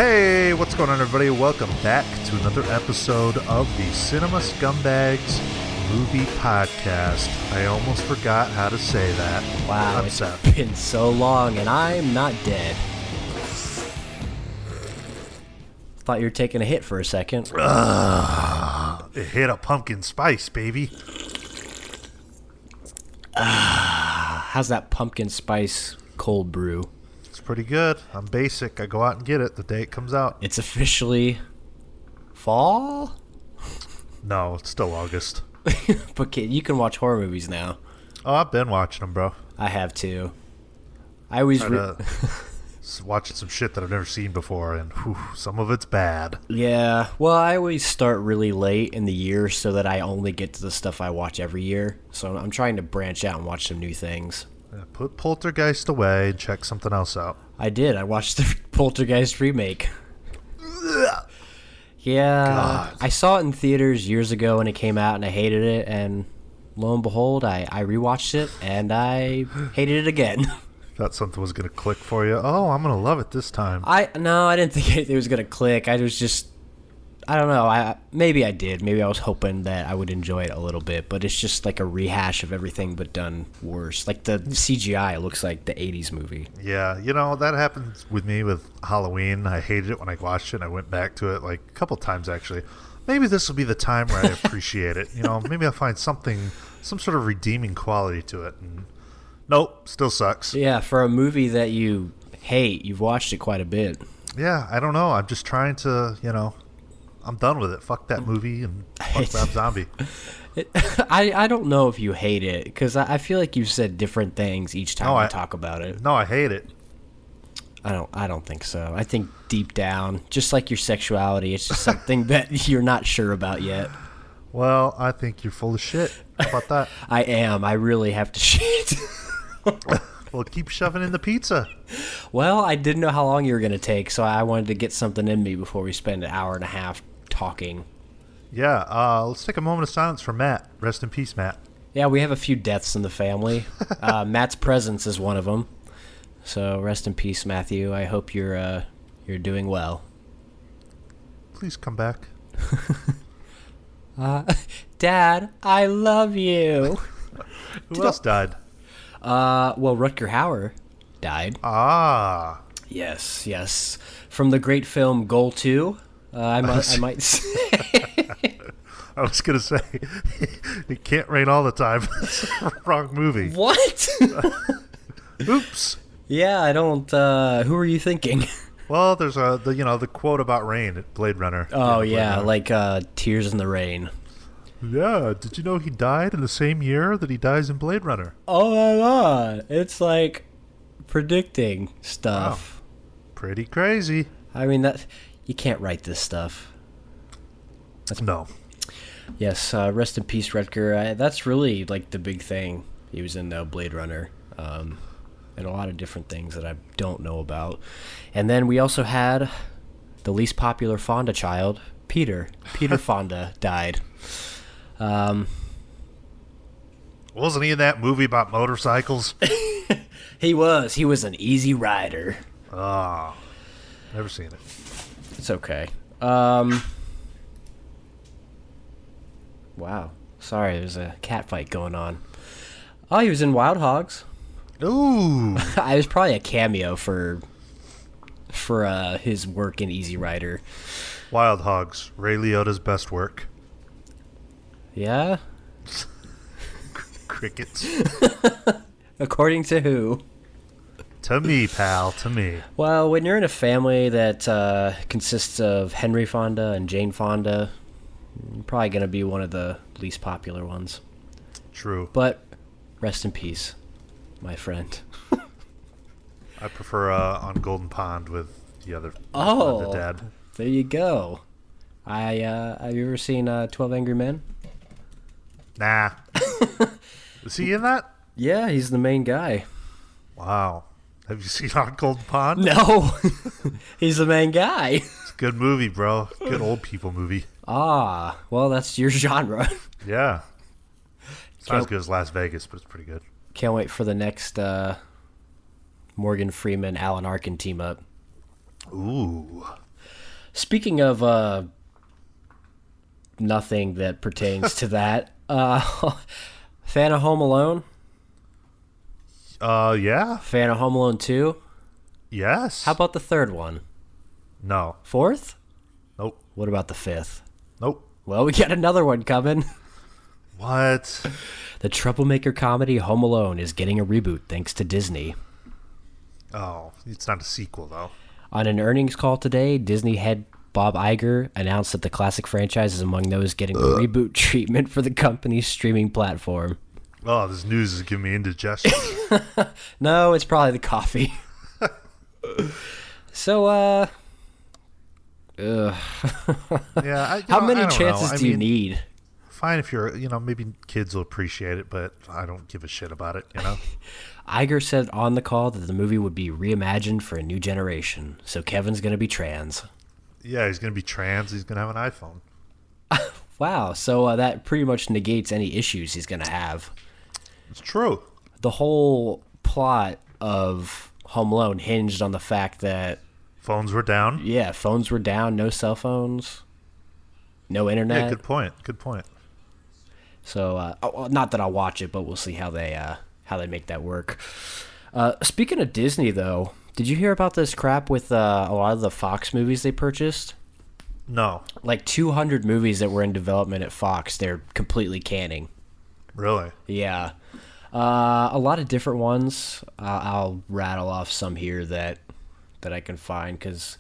Hey, what's going on, everybody? Welcome back to another episode of the Cinema Scumbags Movie Podcast. I almost forgot how to say that. Wow, it's been so long, and I'm not dead. Thought you were taking a hit for a second. It hit a pumpkin spice, baby. How's that pumpkin spice cold brew? It's pretty good. I'm basic. I go out and get it the day it comes out. It's officially fall? No, it's still August. But kid, you can watch horror movies now. Oh, I've been watching them, bro. I have too. I always watching some shit that I've never seen before, and whew, some of it's bad. Yeah, well, I always start really late in the year so that I only get to the stuff I watch every year. So I'm trying to branch out and watch some new things. Yeah, put Poltergeist away and check something else out. I did. I watched the Poltergeist remake. Yeah, God. I saw it in theaters years ago when it came out, and I hated it. And lo and behold, I rewatched it, and I hated it again. Thought something was gonna click for you. Oh, I'm gonna love it this time. I didn't think it was gonna click. I don't know. Maybe I did. Maybe I was hoping that I would enjoy it a little bit, but it's just like a rehash of everything but done worse. Like the CGI looks like the 80s movie. Yeah, that happens with me with Halloween. I hated it when I watched it, and I went back to it like a couple times actually. Maybe this will be the time where I appreciate it. Maybe I'll find some sort of redeeming quality to it. And nope, still sucks. Yeah, for a movie that you hate, you've watched it quite a bit. Yeah, I don't know. I'm just trying to, I'm done with it. Fuck that movie and fuck Rob Zombie. I don't know if you hate it, because I feel like you've said different things each time we talk about it. No, I hate it. I don't think so. I think deep down, just like your sexuality, it's just something that you're not sure about yet. Well, I think you're full of shit. How about that? I am. I really have to shit. Well, keep shoving in the pizza. Well, I didn't know how long you were going to take, so I wanted to get something in me before we spend an hour and a half talking. Yeah, let's take a moment of silence for Matt. Rest in peace, Matt. Yeah, we have a few deaths in the family. Matt's presence is one of them. So rest in peace, Matthew. I hope you're doing well. Please come back. Dad, I love you. Who else died? Well, Rutger Hauer died. Ah. Yes. From the great film Goal 2. I might say. I was going to say, it can't rain all the time. It's the wrong movie. What? Oops. Yeah, I don't, who are you thinking? Well, there's the quote about rain at Blade Runner. Oh, yeah, Runner. Like Tears in the Rain. Yeah, did you know he died in the same year that he dies in Blade Runner? Oh my god, it's like predicting stuff. Wow. Pretty crazy. I mean, that you can't write this stuff. No. Yes, rest in peace, Rutger. That's really like the big thing. He was in Blade Runner, and a lot of different things that I don't know about. And then we also had the least popular Fonda child, Peter. Peter Fonda died. Wasn't he in that movie about motorcycles? He was an easy rider. Oh, never seen it. It's okay. Wow. Sorry, there's a cat fight going on. Oh, he was in Wild Hogs. Ooh. It was probably a cameo for his work in Easy Rider. Wild Hogs, Ray Liotta's best work. Yeah? Crickets. According to who? To me, pal, to me. Well, when you're in a family that consists of Henry Fonda and Jane Fonda, you're probably going to be one of the least popular ones. True. But rest in peace, my friend. I prefer On Golden Pond with the other Fonda dad. There you go. Have you ever seen 12 Angry Men? Nah. Is he in that? Yeah, he's the main guy. Wow. Have you seen On Golden Pond? No. He's the main guy. It's a good movie, bro. Good old people movie. Ah, well, that's your genre. Yeah. It's not as good as Las Vegas, but it's pretty good. Can't wait for the next Morgan Freeman, Alan Arkin team up. Ooh. Speaking of nothing that pertains to that, fan of Home Alone? Yeah. Fan of Home Alone 2? Yes. How about the third one? No. Fourth? Nope. What about the fifth? Nope. Well, we got another one coming. What? The troublemaker comedy Home Alone is getting a reboot thanks to Disney. Oh, it's not a sequel, though. On an earnings call today, Disney head Bob Iger announced that the classic franchise is among those getting reboot treatment for the company's streaming platform. Oh, this news is giving me indigestion. No, it's probably the coffee. So, Yeah. how many chances do you need? Fine if you're, maybe kids will appreciate it, but I don't give a shit about it, Iger said on the call that the movie would be reimagined for a new generation. So Kevin's going to be trans. Yeah, he's going to be trans. He's going to have an iPhone. Wow. So that pretty much negates any issues he's going to have. It's true. The whole plot of Home Alone hinged on the fact that Phones were down. yeah, phones were down, no cell phones, no internet. Yeah, good point. Good point. So, not that I'll watch it, but we'll see how they make that work. Speaking of Disney, though, did you hear about this crap with a lot of the Fox movies they purchased? No. Like 200 movies that were in development at Fox, they're completely canning. Really? Yeah. A lot of different ones. I'll rattle off some here that I can find because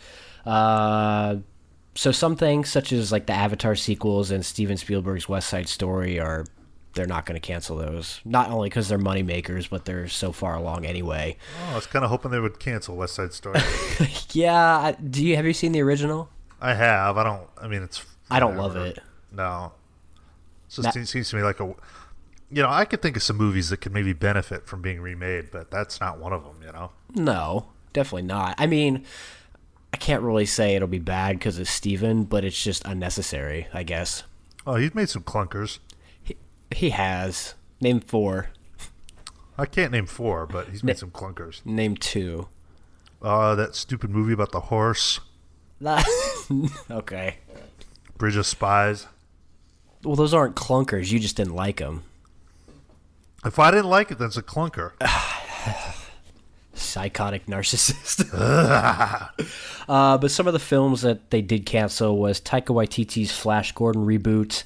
so some things such as like the Avatar sequels and Steven Spielberg's West Side Story they're not going to cancel those. Not only because they're money makers, but they're so far along anyway. Oh, I was kind of hoping they would cancel West Side Story. Yeah. Have you seen the original? I have. I don't love it. No. It seems to me like I could think of some movies that could maybe benefit from being remade, but that's not one of them, No, definitely not. I mean, I can't really say it'll be bad because it's Steven, but it's just unnecessary, I guess. Oh, he's made some clunkers. He has. Name 4. I can't name 4, but he's made some clunkers. Name 2. That stupid movie about the horse. Okay. Bridge of Spies. Well, those aren't clunkers. You just didn't like them. If I didn't like it, then it's a clunker. Psychotic narcissist. But some of the films that they did cancel was Taika Waititi's Flash Gordon reboot,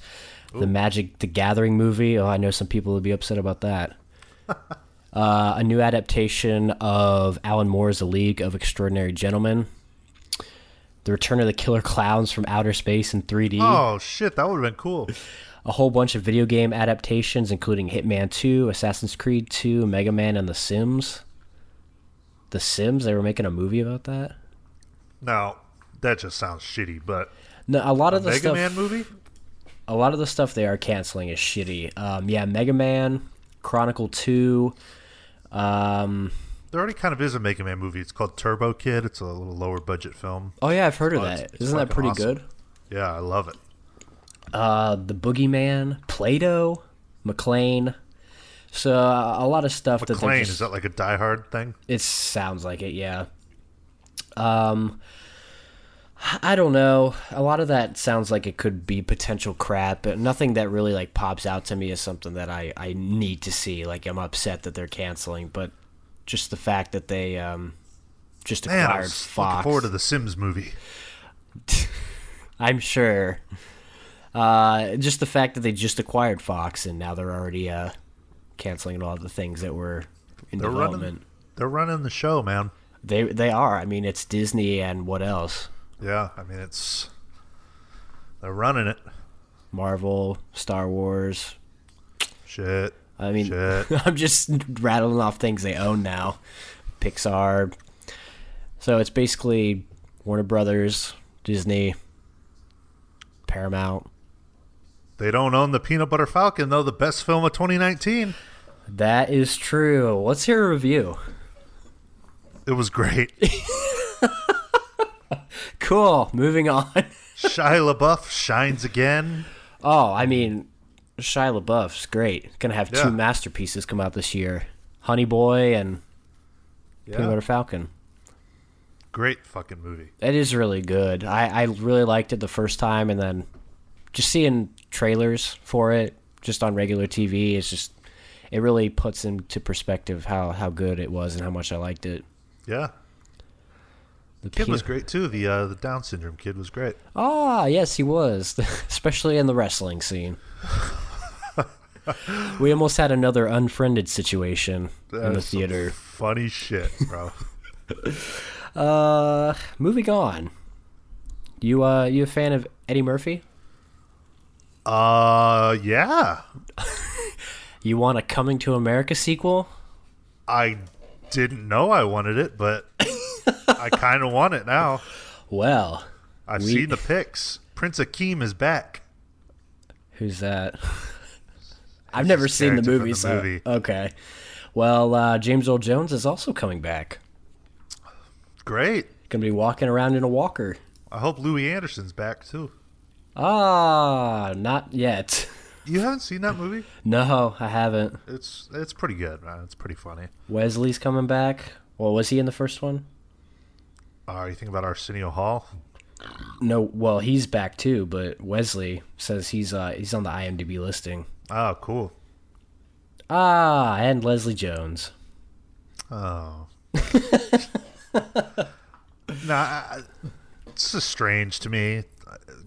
the Magic the Gathering movie. Oh, I know some people would be upset about that. A new adaptation of Alan Moore's A League of Extraordinary Gentlemen. The Return of the Killer Clowns from Outer Space in 3D. Oh, shit, that would have been cool. A whole bunch of video game adaptations, including Hitman 2, Assassin's Creed 2, Mega Man, and The Sims. The Sims? They were making a movie about that? No, that just sounds shitty, but... No, a lot of the Mega Man movie? A lot of the stuff they are canceling is shitty. Yeah, Mega Man, Chronicle 2. There already kind of is a Mega Man movie. It's called Turbo Kid. It's a little lower budget film. Oh, yeah, I've heard of that. Isn't that pretty awesome. good? Yeah, I love it. The Boogeyman, Play-Doh, McLean. So a lot of stuff that McLean, is that like a Die Hard thing? It sounds like it, yeah. I don't know. A lot of that sounds like it could be potential crap, but nothing that really like pops out to me as something that I need to see. Like I'm upset that they're canceling, but just the fact that they just acquired I was Fox. looking forward to the Sims movie. I'm sure. Just the fact that they just acquired Fox and now they're already canceling all the things that were in development. They're running the show, man. They are. I mean, it's Disney and what else? Yeah, I mean, they're running it. Marvel, Star Wars. Shit. I mean, Shit. I'm just rattling off things they own now. Pixar. So it's basically Warner Brothers, Disney, Paramount. They don't own the Peanut Butter Falcon, though, the best film of 2019. That is true. Let's hear a review. It was great. Cool. Moving on. Shia LaBeouf shines again. Oh, I mean, Shia LaBeouf's great. Gonna have Yeah. 2 masterpieces come out this year: Honey Boy and Peanut Butter Falcon. Great fucking movie. It is really good. I really liked it the first time, and then just seeing trailers for it just on regular TV, it really puts into perspective how good it was and how much I liked it. Yeah. The kid was great too. The Down syndrome kid was great. Ah, yes, he was, especially in the wrestling scene. We almost had another unfriended situation in the theater. Funny shit, bro. Moving on. You a fan of Eddie Murphy? Yeah. You want a Coming to America sequel? I didn't know I wanted it, but I kind of want it now. Well, I've seen the pics. Prince Akeem is back. Who's that? I've never seen the movie, okay. Well, James Earl Jones is also coming back. Great. Gonna be walking around in a walker. I hope Louis Anderson's back too. Not yet. You haven't seen that movie? No, I haven't. It's pretty good, man. It's pretty funny. Wesley's coming back. Well, was he in the first one? You think about Arsenio Hall? No, well, he's back too, but Wesley says he's on the IMDb listing. Oh, cool. And Leslie Jones. Oh. It's just strange to me.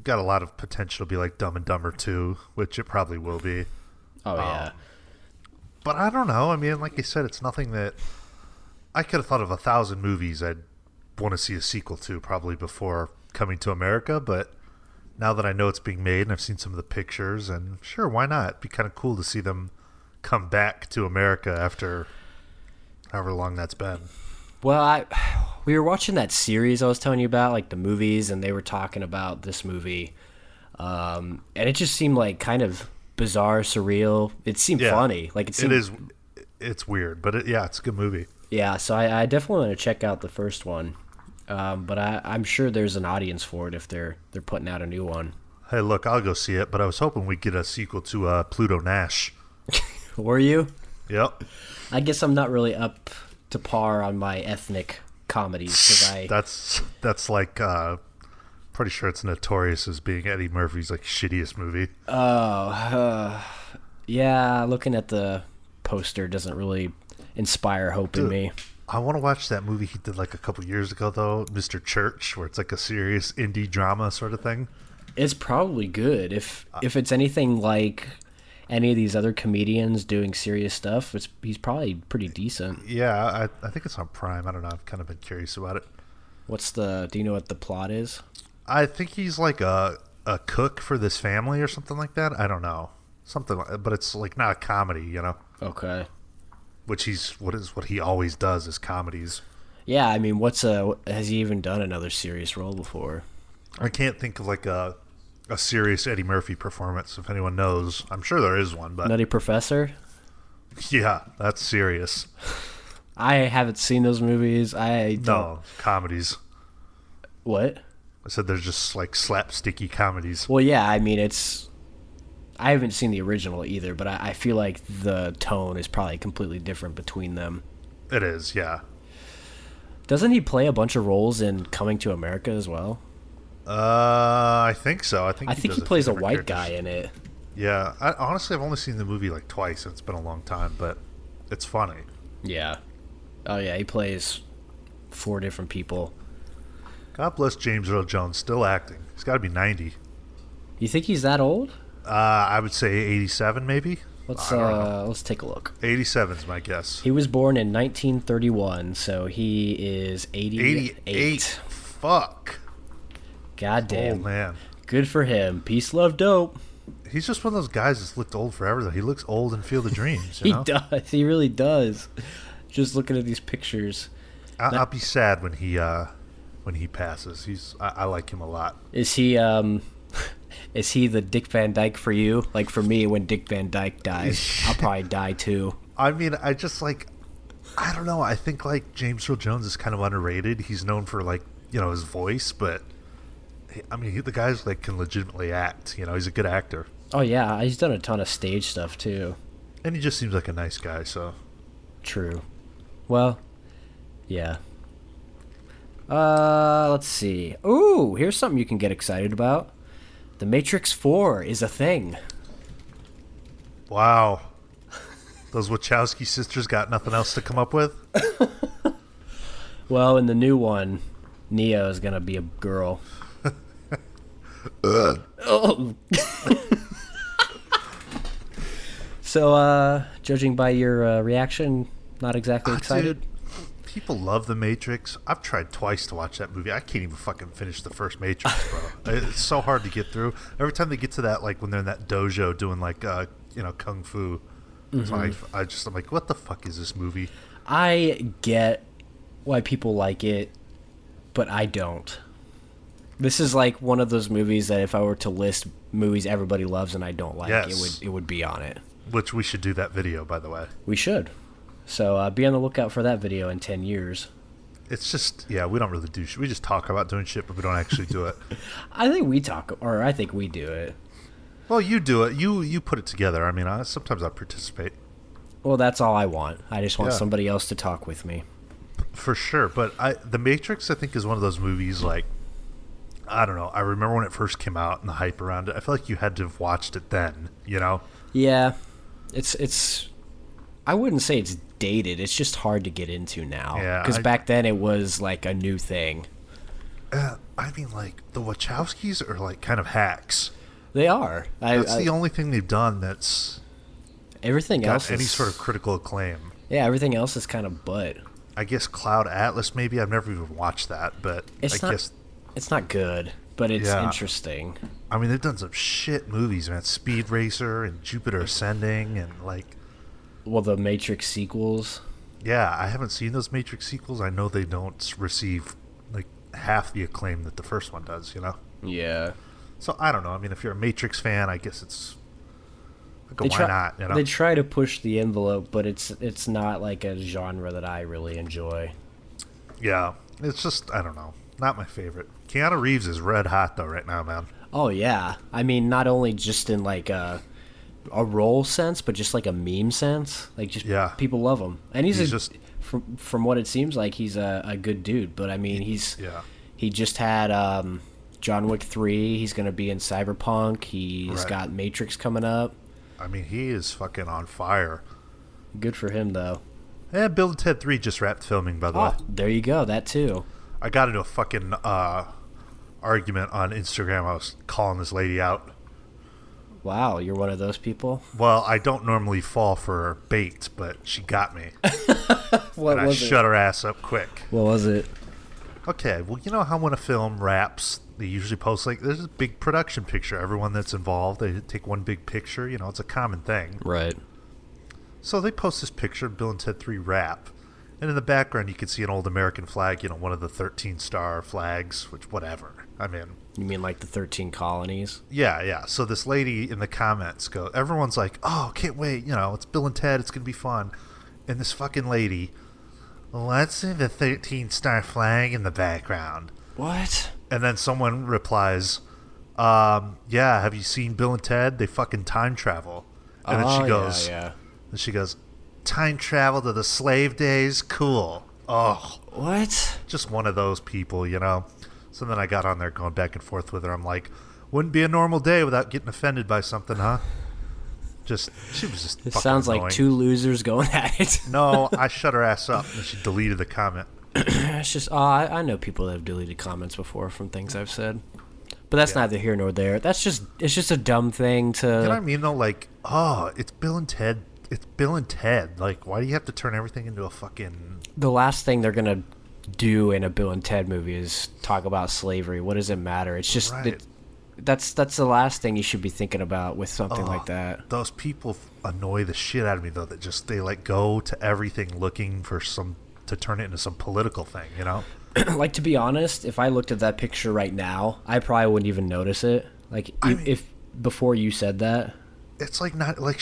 Got a lot of potential to be like Dumb and Dumber 2, which it probably will be. Oh, yeah. But I don't know. I mean, like you said, it's nothing that... I could have thought of 1,000 movies I'd want to see a sequel to probably before Coming to America, but now that I know it's being made and I've seen some of the pictures, and sure, why not? It'd be kind of cool to see them come back to America after however long that's been. Well, we were watching that series I was telling you about, like the movies, and they were talking about this movie, and it just seemed like kind of bizarre, surreal. It seemed funny. Like it is. It's weird, but it's a good movie. Yeah, so I definitely want to check out the first one, but I'm sure there's an audience for it if they're putting out a new one. Hey, look, I'll go see it, but I was hoping we'd get a sequel to Pluto Nash. Were you? Yep. I guess I'm not really up to par on my ethnic comedies because that's like pretty sure it's notorious as being Eddie Murphy's like shittiest movie. Yeah, looking at the poster doesn't really inspire hope in me. I want to watch that movie he did like a couple years ago though, Mr. Church, where it's like a serious indie drama sort of thing. It's probably good if it's anything like any of these other comedians doing serious stuff. He's probably pretty decent. Yeah, I think it's on Prime. I don't know. I've kind of been curious about it. Do you know what the plot is? I think he's like a cook for this family or something like that. I don't know. Something like, but it's like not a comedy, you know? Okay. Which what he always does is comedies. Yeah, I mean, has he even done another serious role before? I can't think of like a serious Eddie Murphy performance. If anyone knows, I'm sure there is one. But Nutty Professor? Yeah, that's serious. I haven't seen those movies. No, comedies. What? I said they're just like slapsticky comedies. Well, yeah, I mean, I haven't seen the original either, but I feel like the tone is probably completely different between them. It is, yeah. Doesn't he play a bunch of roles in Coming to America as well? I think so. I think he plays a white guy in it. Yeah. Honestly, I've only seen the movie like twice, and it's been a long time, but it's funny. Yeah. Oh, yeah, he plays 4 different people. God bless James Earl Jones, still acting. He's got to be 90. You think he's that old? I would say 87, maybe. Let's take a look. 87 is my guess. He was born in 1931, so he is 88. Fuck. Goddamn. Oh, man. Good for him. Peace, love, dope. He's just one of those guys that's looked old forever, though. He looks old in Field of Dreams. You know? He does. He really does. Just looking at these pictures. I'll be sad when he passes. I like him a lot. Is he the Dick Van Dyke for you? Like for me, when Dick Van Dyke dies, I'll probably die too. I mean, I don't know. I think like James Earl Jones is kind of underrated. He's known for like, his voice, but I mean, the guy's like can legitimately act. He's a good actor. Oh yeah, he's done a ton of stage stuff too. And he just seems like a nice guy. So true. Well, yeah. Let's see. Ooh, here's something you can get excited about. The Matrix 4 is a thing. Wow. Those Wachowski sisters got nothing else to come up with? Well, in the new one, Neo is gonna be a girl. Oh. So, judging by your reaction, not exactly excited? Dude, people love The Matrix. I've tried twice to watch that movie. I can't even fucking finish the first Matrix, bro. It's so hard to get through. Every time they get to that, like when they're in that dojo doing like, kung fu, so I'm like, what the fuck is this movie? I get why people like it, but I don't. This is like one of those movies that if I were to list movies everybody loves and I don't like, Yes. it would be on it. Which we should do that video, by the way. We should. So be on the lookout for that video in 10 years. It's just, yeah, we don't really do shit. We just talk about doing shit, but we don't actually do it. I think we do it. Well, you do it. You put it together. I mean, sometimes I participate. Well, that's all I want. I just want Yeah. somebody else to talk with me. For sure. But The Matrix, I think, is one of those movies, like, I don't know. I remember when it first came out and the hype around it. I feel like you had to have watched it then, you know? Yeah. It's I wouldn't say it's dated. It's just hard to get into now. Yeah, Because back then it was like a new thing. I mean, like, the Wachowskis are, like, kind of hacks. They are. That's the only thing they've done that's everything got else any is, sort of critical acclaim. Yeah, everything else is kind of butt. I guess Cloud Atlas, maybe. I've never even watched that, but It's not good, but it's Yeah. interesting. I mean, they've done some shit movies, man. Speed Racer and Jupiter Ascending and, like... Well, the Matrix sequels. Yeah, I haven't seen those Matrix sequels. I know they don't receive, like, half the acclaim that the first one does, you know? Yeah. So, I don't know. I mean, if you're a Matrix fan, I guess it's... Like, why not, you know? They try to push the envelope, but it's not like a genre that I really enjoy. Yeah. It's just, I don't know. Not my favorite. Keanu Reeves is red hot, though, right now, man. Oh, yeah. I mean, not only just in, like, a role sense, but just like a meme sense. Like, just people love him. And he's just... From what it seems like, he's a good dude. But, I mean, he just had John Wick 3. He's going to be in Cyberpunk. He's got Matrix coming up. I mean, he is fucking on fire. Good for him, though. And Bill and Ted 3 just wrapped filming, by the way. There you go. That, too. I got into a fucking argument on Instagram. I was calling this lady out. Wow, you're one of those people? Well, I don't normally fall for bait, but she got me. What and was I it? shut her ass up quick. What was it? Okay, well, you know how when a film wraps, they usually post, like, there's a big production picture. Everyone that's involved, they take one big picture. You know, it's a common thing. Right. So they post this picture of Bill and Ted 3 wrap. And in the background, you can see an old American flag, you know, one of the 13-star flags, which, whatever. I mean... You mean like the 13 colonies? Yeah, yeah. So this lady in the comments everyone's like, oh, can't wait, you know, it's Bill and Ted, it's going to be fun. And this fucking lady, let's see the 13-star flag in the background. What? And then someone replies, yeah, have you seen Bill and Ted? They fucking time travel. And then she goes, and she goes, time travel to the slave days? Cool. Oh. What? Just one of those people, you know. So then I got on there going back and forth with her. I'm like, wouldn't be a normal day without getting offended by something, huh? She was just It fucking sounds annoying. like two losers going at it. No, I shut her ass up and she deleted the comment. It's just, I know people that have deleted comments before from things I've said. But that's neither here nor there. It's just a dumb thing to... You know what I mean, though? Like, oh, it's Bill and Ted. It's Bill and Ted. Like, why do you have to turn everything into a fucking... The last thing they're going to do in a Bill and Ted movie is talk about slavery. What does it matter? It's just... Right. That's the last thing you should be thinking about with something like that. Those people annoy the shit out of me, though, that just, they, like, go to everything looking for to turn it into some political thing, you know? Like, to be honest, if I looked at that picture right now, I probably wouldn't even notice it. Like, if before you said that. It's like not, like,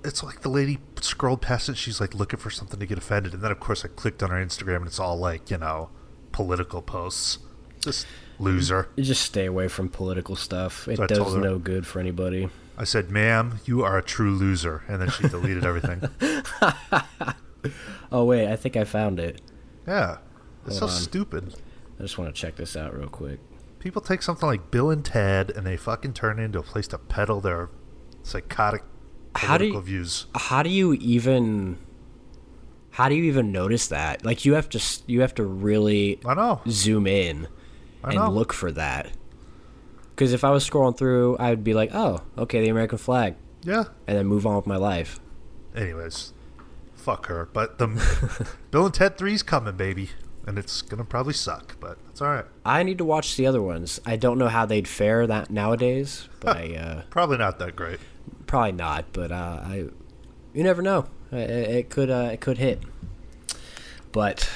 it's like the lady scrolled past it, she's, like, looking for something to get offended, and then, of course, I clicked on her Instagram, and it's all, like, you know, political posts. Just loser. You just stay away from political stuff. It So I does told her. no good for anybody. I said, ma'am, you are a true loser, and then she deleted everything. Oh, wait, I think I found it. Yeah. It's Hold so on. stupid. I just want to check this out real quick. People take something like Bill and Ted and they fucking turn it into a place to peddle their psychotic political views. How do you even notice that? Like you have to really zoom in and look for that. Because if I was scrolling through, I would be like, oh, okay, the American flag. Yeah. And then move on with my life. Anyways, fuck her. But the Bill and Ted 3's coming, baby. And it's going to probably suck, but it's all right. I need to watch the other ones. I don't know how they'd fare that nowadays, but probably not that great. Probably not, but you never know. It could hit. But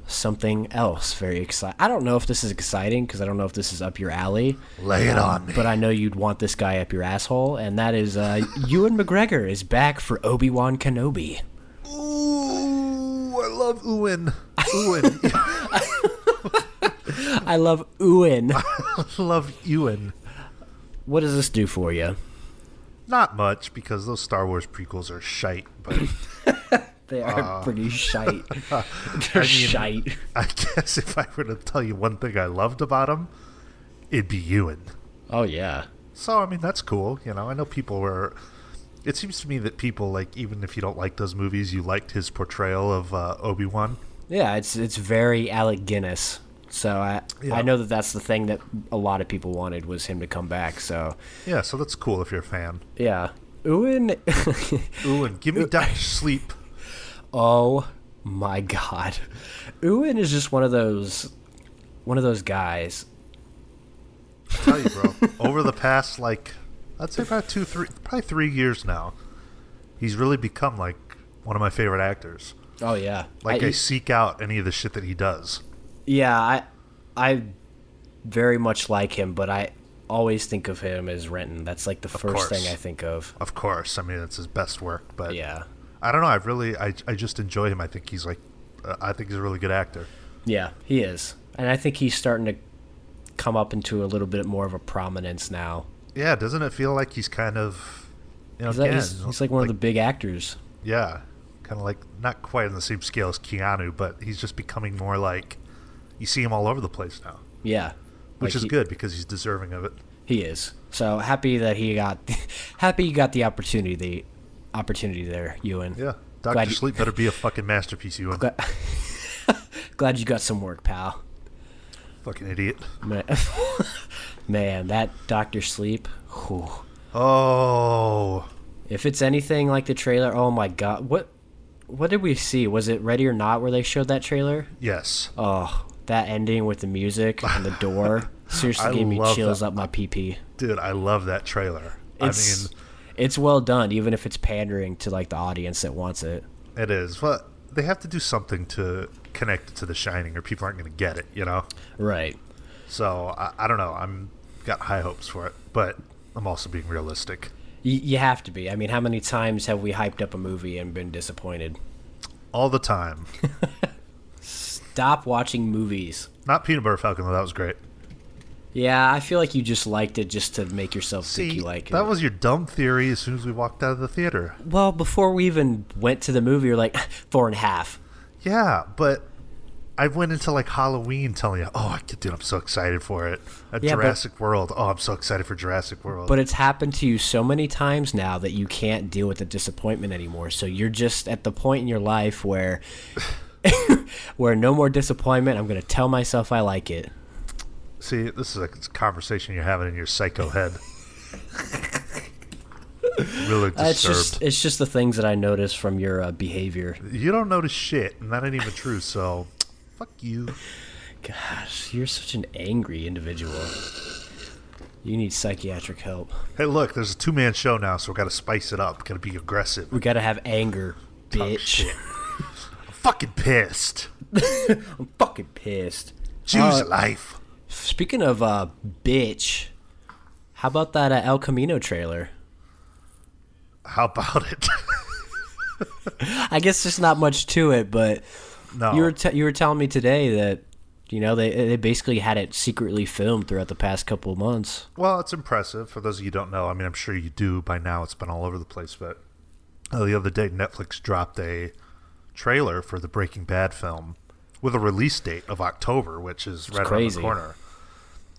something else very exciting. I don't know if this is exciting because I don't know if this is up your alley. Lay it on me. But I know you'd want this guy up your asshole, and that is Ewan McGregor is back for Obi-Wan Kenobi. Ooh, I love Ewan. Ewan. I love Ewan. I love Ewan. What does this do for you? Not much, because those Star Wars prequels are shite, but... They are pretty shite. They're shite. I guess if I were to tell you one thing I loved about him, it'd be Ewan. Oh, yeah. So, I mean, that's cool. You know, I know people were... It seems to me that people, like, even if you don't like those movies, you liked his portrayal of Obi-Wan. Yeah, it's very Alec Guinness. So I know that's the thing that a lot of people wanted was him to come back. So yeah, so that's cool if you're a fan. Yeah, Ewan. Ewan, give me Dr. Sleep. Oh my God, Ewan is just one of those guys. I tell you, bro. Over the past, like, I'd say probably 3 years now, he's really become like one of my favorite actors. Oh yeah, I seek out any of the shit that he does. Yeah, I very much like him, but I always think of him as Renton. That's like the first thing I think of. Of course, I mean it's his best work, but yeah, I don't know. I just enjoy him. I think he's I think he's a really good actor. Yeah, he is, and I think he's starting to come up into a little bit more of a prominence now. Yeah, doesn't it feel like he's kind of, he's like one of the big actors. Yeah, kind of like not quite on the same scale as Keanu, but he's just becoming more like. You see him all over the place now. Yeah, which is good because he's deserving of it. He is. So happy that he got the opportunity there, Ewan. Yeah, Dr. Sleep better be a fucking masterpiece, Ewan. Glad you got some work, pal. Fucking idiot. Man, that Dr. Sleep. Whew. Oh. If it's anything like the trailer, oh my God, what did we see? Was it Ready or Not where they showed that trailer? Yes. Oh, that ending with the music and the door seriously gave me chills up my pee-pee. Dude, I love that trailer. It's well done, even if it's pandering to like the audience that wants it. It is. But they have to do something to connect it to The Shining, or people aren't going to get it, you know? Right. So I don't know. I'm got high hopes for it, but I'm also being realistic. You have to be. I mean, how many times have we hyped up a movie and been disappointed? All the time. Stop watching movies. Not Peanut Butter Falcon, though. That was great. Yeah, I feel like you just liked it just to make yourself think you like it. That was your dumb theory as soon as we walked out of the theater. Well, before we even went to the movie, you're like, 4.5. Yeah, but I went into like Halloween telling you, dude, I'm so excited for it. Jurassic World. Oh, I'm so excited for Jurassic World. But it's happened to you so many times now that you can't deal with the disappointment anymore. So you're just at the point in your life where where no more disappointment. I'm going to tell myself I like it. See, this is a conversation you're having in your psycho head. Really disturbed. It's just the things that I notice from your behavior. You don't notice shit, and that ain't even true, so fuck you. Gosh, you're such an angry individual. You need psychiatric help. Hey, look, there's a two-man show now, so we got to spice it up. Got to be aggressive. We got to have anger, bitch. Shit. I'm fucking pissed. I'm fucking pissed. Choose life. Speaking of bitch, how about that El Camino trailer? How about it? I guess there's not much to it, but no. You were telling me today that they basically had it secretly filmed throughout the past couple of months. Well, it's impressive. For those of you who don't know, I mean, I'm sure you do by now. It's been all over the place, but the other day Netflix dropped a trailer for the Breaking Bad film with a release date of October, which is right around the crazy. corner.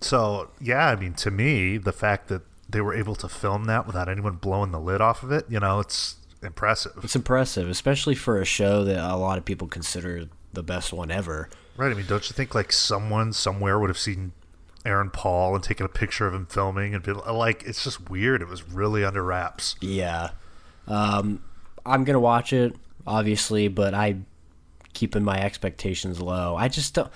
So, yeah, I mean, to me, the fact that they were able to film that without anyone blowing the lid off of it, it's impressive. It's impressive, especially for a show that a lot of people consider the best one ever. Right. I mean, don't you think, like, someone somewhere would have seen Aaron Paul and taken a picture of him filming and be like, it's just weird. It was really under wraps. Yeah. I'm going to watch it, obviously, but I'm keeping my expectations low. I just don't...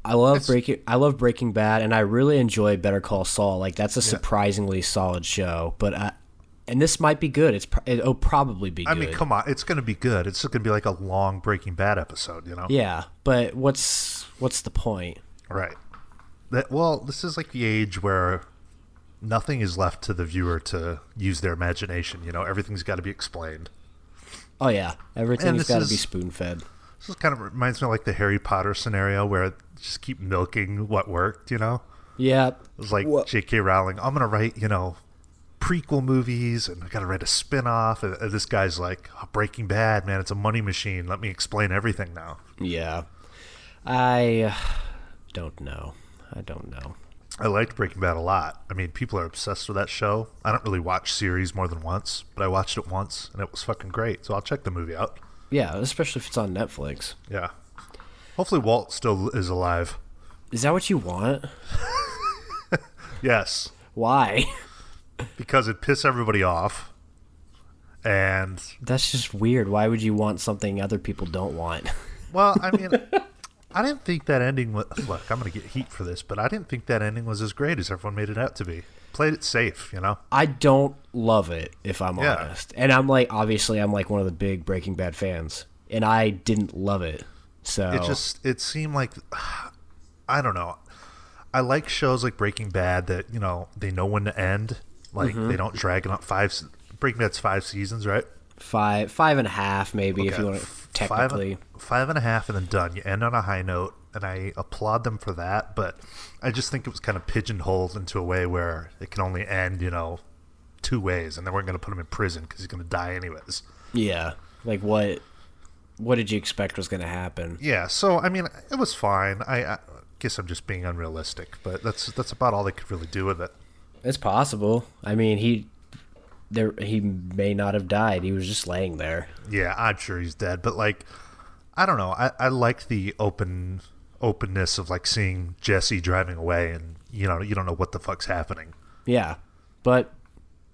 I love Breaking Bad, and I really enjoy Better Call Saul. Like, that's a surprisingly solid show. But and this might be good. It'll probably be good. I mean, come on, it's going to be good. It's just going to be like a long Breaking Bad episode, Yeah, but what's the point? Right. This is like the age where nothing is left to the viewer to use their imagination. Everything's got to be explained. Oh yeah, everything's got to be spoon-fed. This kind of reminds me of like the Harry Potter scenario where just keep milking what worked, Yeah. It was like J.K. Rowling, I'm going to write, prequel movies, and I got to write a spin-off. And this guy's like, Breaking Bad, man, it's a money machine. Let me explain everything now. Yeah. I don't know. I liked Breaking Bad a lot. I mean, people are obsessed with that show. I don't really watch series more than once, but I watched it once, and it was fucking great. So I'll check the movie out. Yeah, especially if it's on Netflix. Yeah. Hopefully Walt still is alive. Is that what you want? Yes. Why? Because it pissed everybody off. And that's just weird. Why would you want something other people don't want? Well, I mean, I didn't think that ending was... Look, I'm going to get heat for this, but I didn't think that ending was as great as everyone made it out to be. Played it safe, I don't love it, if I'm honest. And I'm like, obviously, I'm like one of the big Breaking Bad fans. And I didn't love it. So it seemed like... I don't know. I like shows like Breaking Bad that, they know when to end. Like, they don't drag it up Breaking Bad's 5 seasons, right? 5.5 maybe, if you want to technically. 5.5 and then done. You end on a high note, and I applaud them for that, but I just think it was kind of pigeonholed into a way where it can only end, 2 ways, and they weren't going to put him in prison because he's going to die anyways. Yeah. Like, what did you expect was going to happen? Yeah, so, I mean, it was fine. I guess I'm just being unrealistic, but that's about all they could really do with it. It's possible. I mean, he may not have died. He was just laying there. Yeah, I'm sure he's dead. But, like, I don't know. I like the openness of, like, seeing Jesse driving away and, you don't know what the fuck's happening. Yeah. But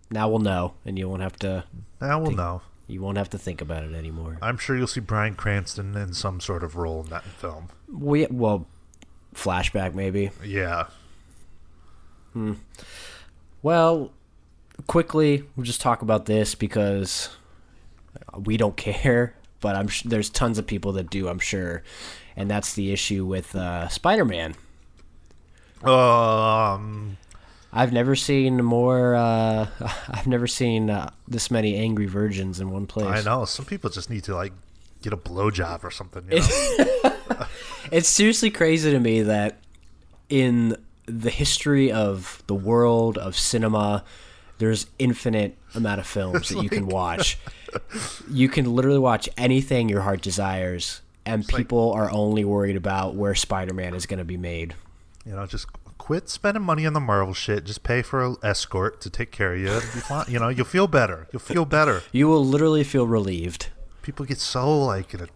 now we'll know, and you won't have to... Now we'll know. You won't have to think about it anymore. I'm sure you'll see Bryan Cranston in some sort of role in that film. Well, flashback maybe. Yeah. Well... Quickly, we'll just talk about this because we don't care, but there's tons of people that do, I'm sure, and that's the issue with Spider-Man. I've never seen more. I've never seen this many angry virgins in one place. I know. Some people just need to like get a blowjob or something. It's seriously crazy to me that in the history of the world of cinema, there's infinite amount of films that you can watch. You can literally watch anything your heart desires, and people are only worried about where Spider-Man is going to be made. Just quit spending money on the Marvel shit. Just pay for an escort to take care of you. It'll be fine. You'll feel better. You'll feel better. You will literally feel relieved. People get so like in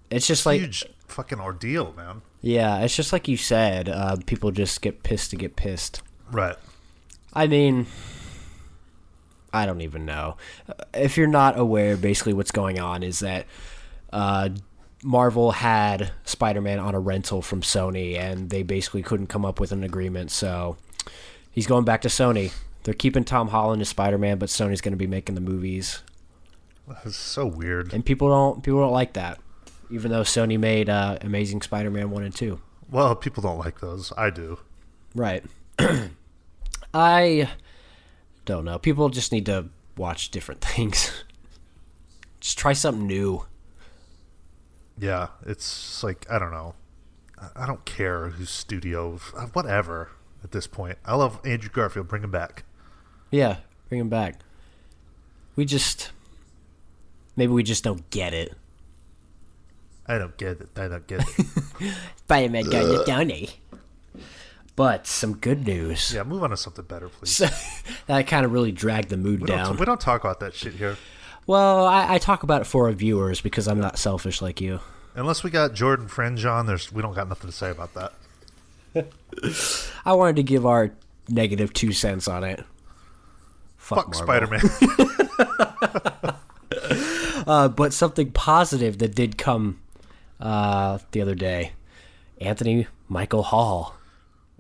it's just huge fucking ordeal, man. Yeah, it's just like you said. People just get pissed to get pissed. Right. I mean, I don't even know. If you're not aware, basically what's going on is that Marvel had Spider-Man on a rental from Sony, and they basically couldn't come up with an agreement, so he's going back to Sony. They're keeping Tom Holland as Spider-Man, but Sony's going to be making the movies. That's so weird. And people don't like that, even though Sony made Amazing Spider-Man 1 and 2. Well, people don't like those. I do. Right. I don't know. People just need to watch different things. Just try something new. Yeah, it's like, I don't know. I don't care whose studio, whatever at this point. I love Andrew Garfield. Bring him back. Yeah, bring him back. Maybe we just don't get it. I don't get it. I don't get it. Spider-Man got the Downey. But some good news. Yeah, move on to something better, please. So, that kind of really dragged the mood down. We don't talk about that shit here. Well, I talk about it for our viewers because I'm not selfish like you. Unless we got Jordan Fringe on, we don't got nothing to say about that. I wanted to give our negative 2 cents on it. Fuck Spider-Man. But something positive that did come the other day. Anthony Michael Hall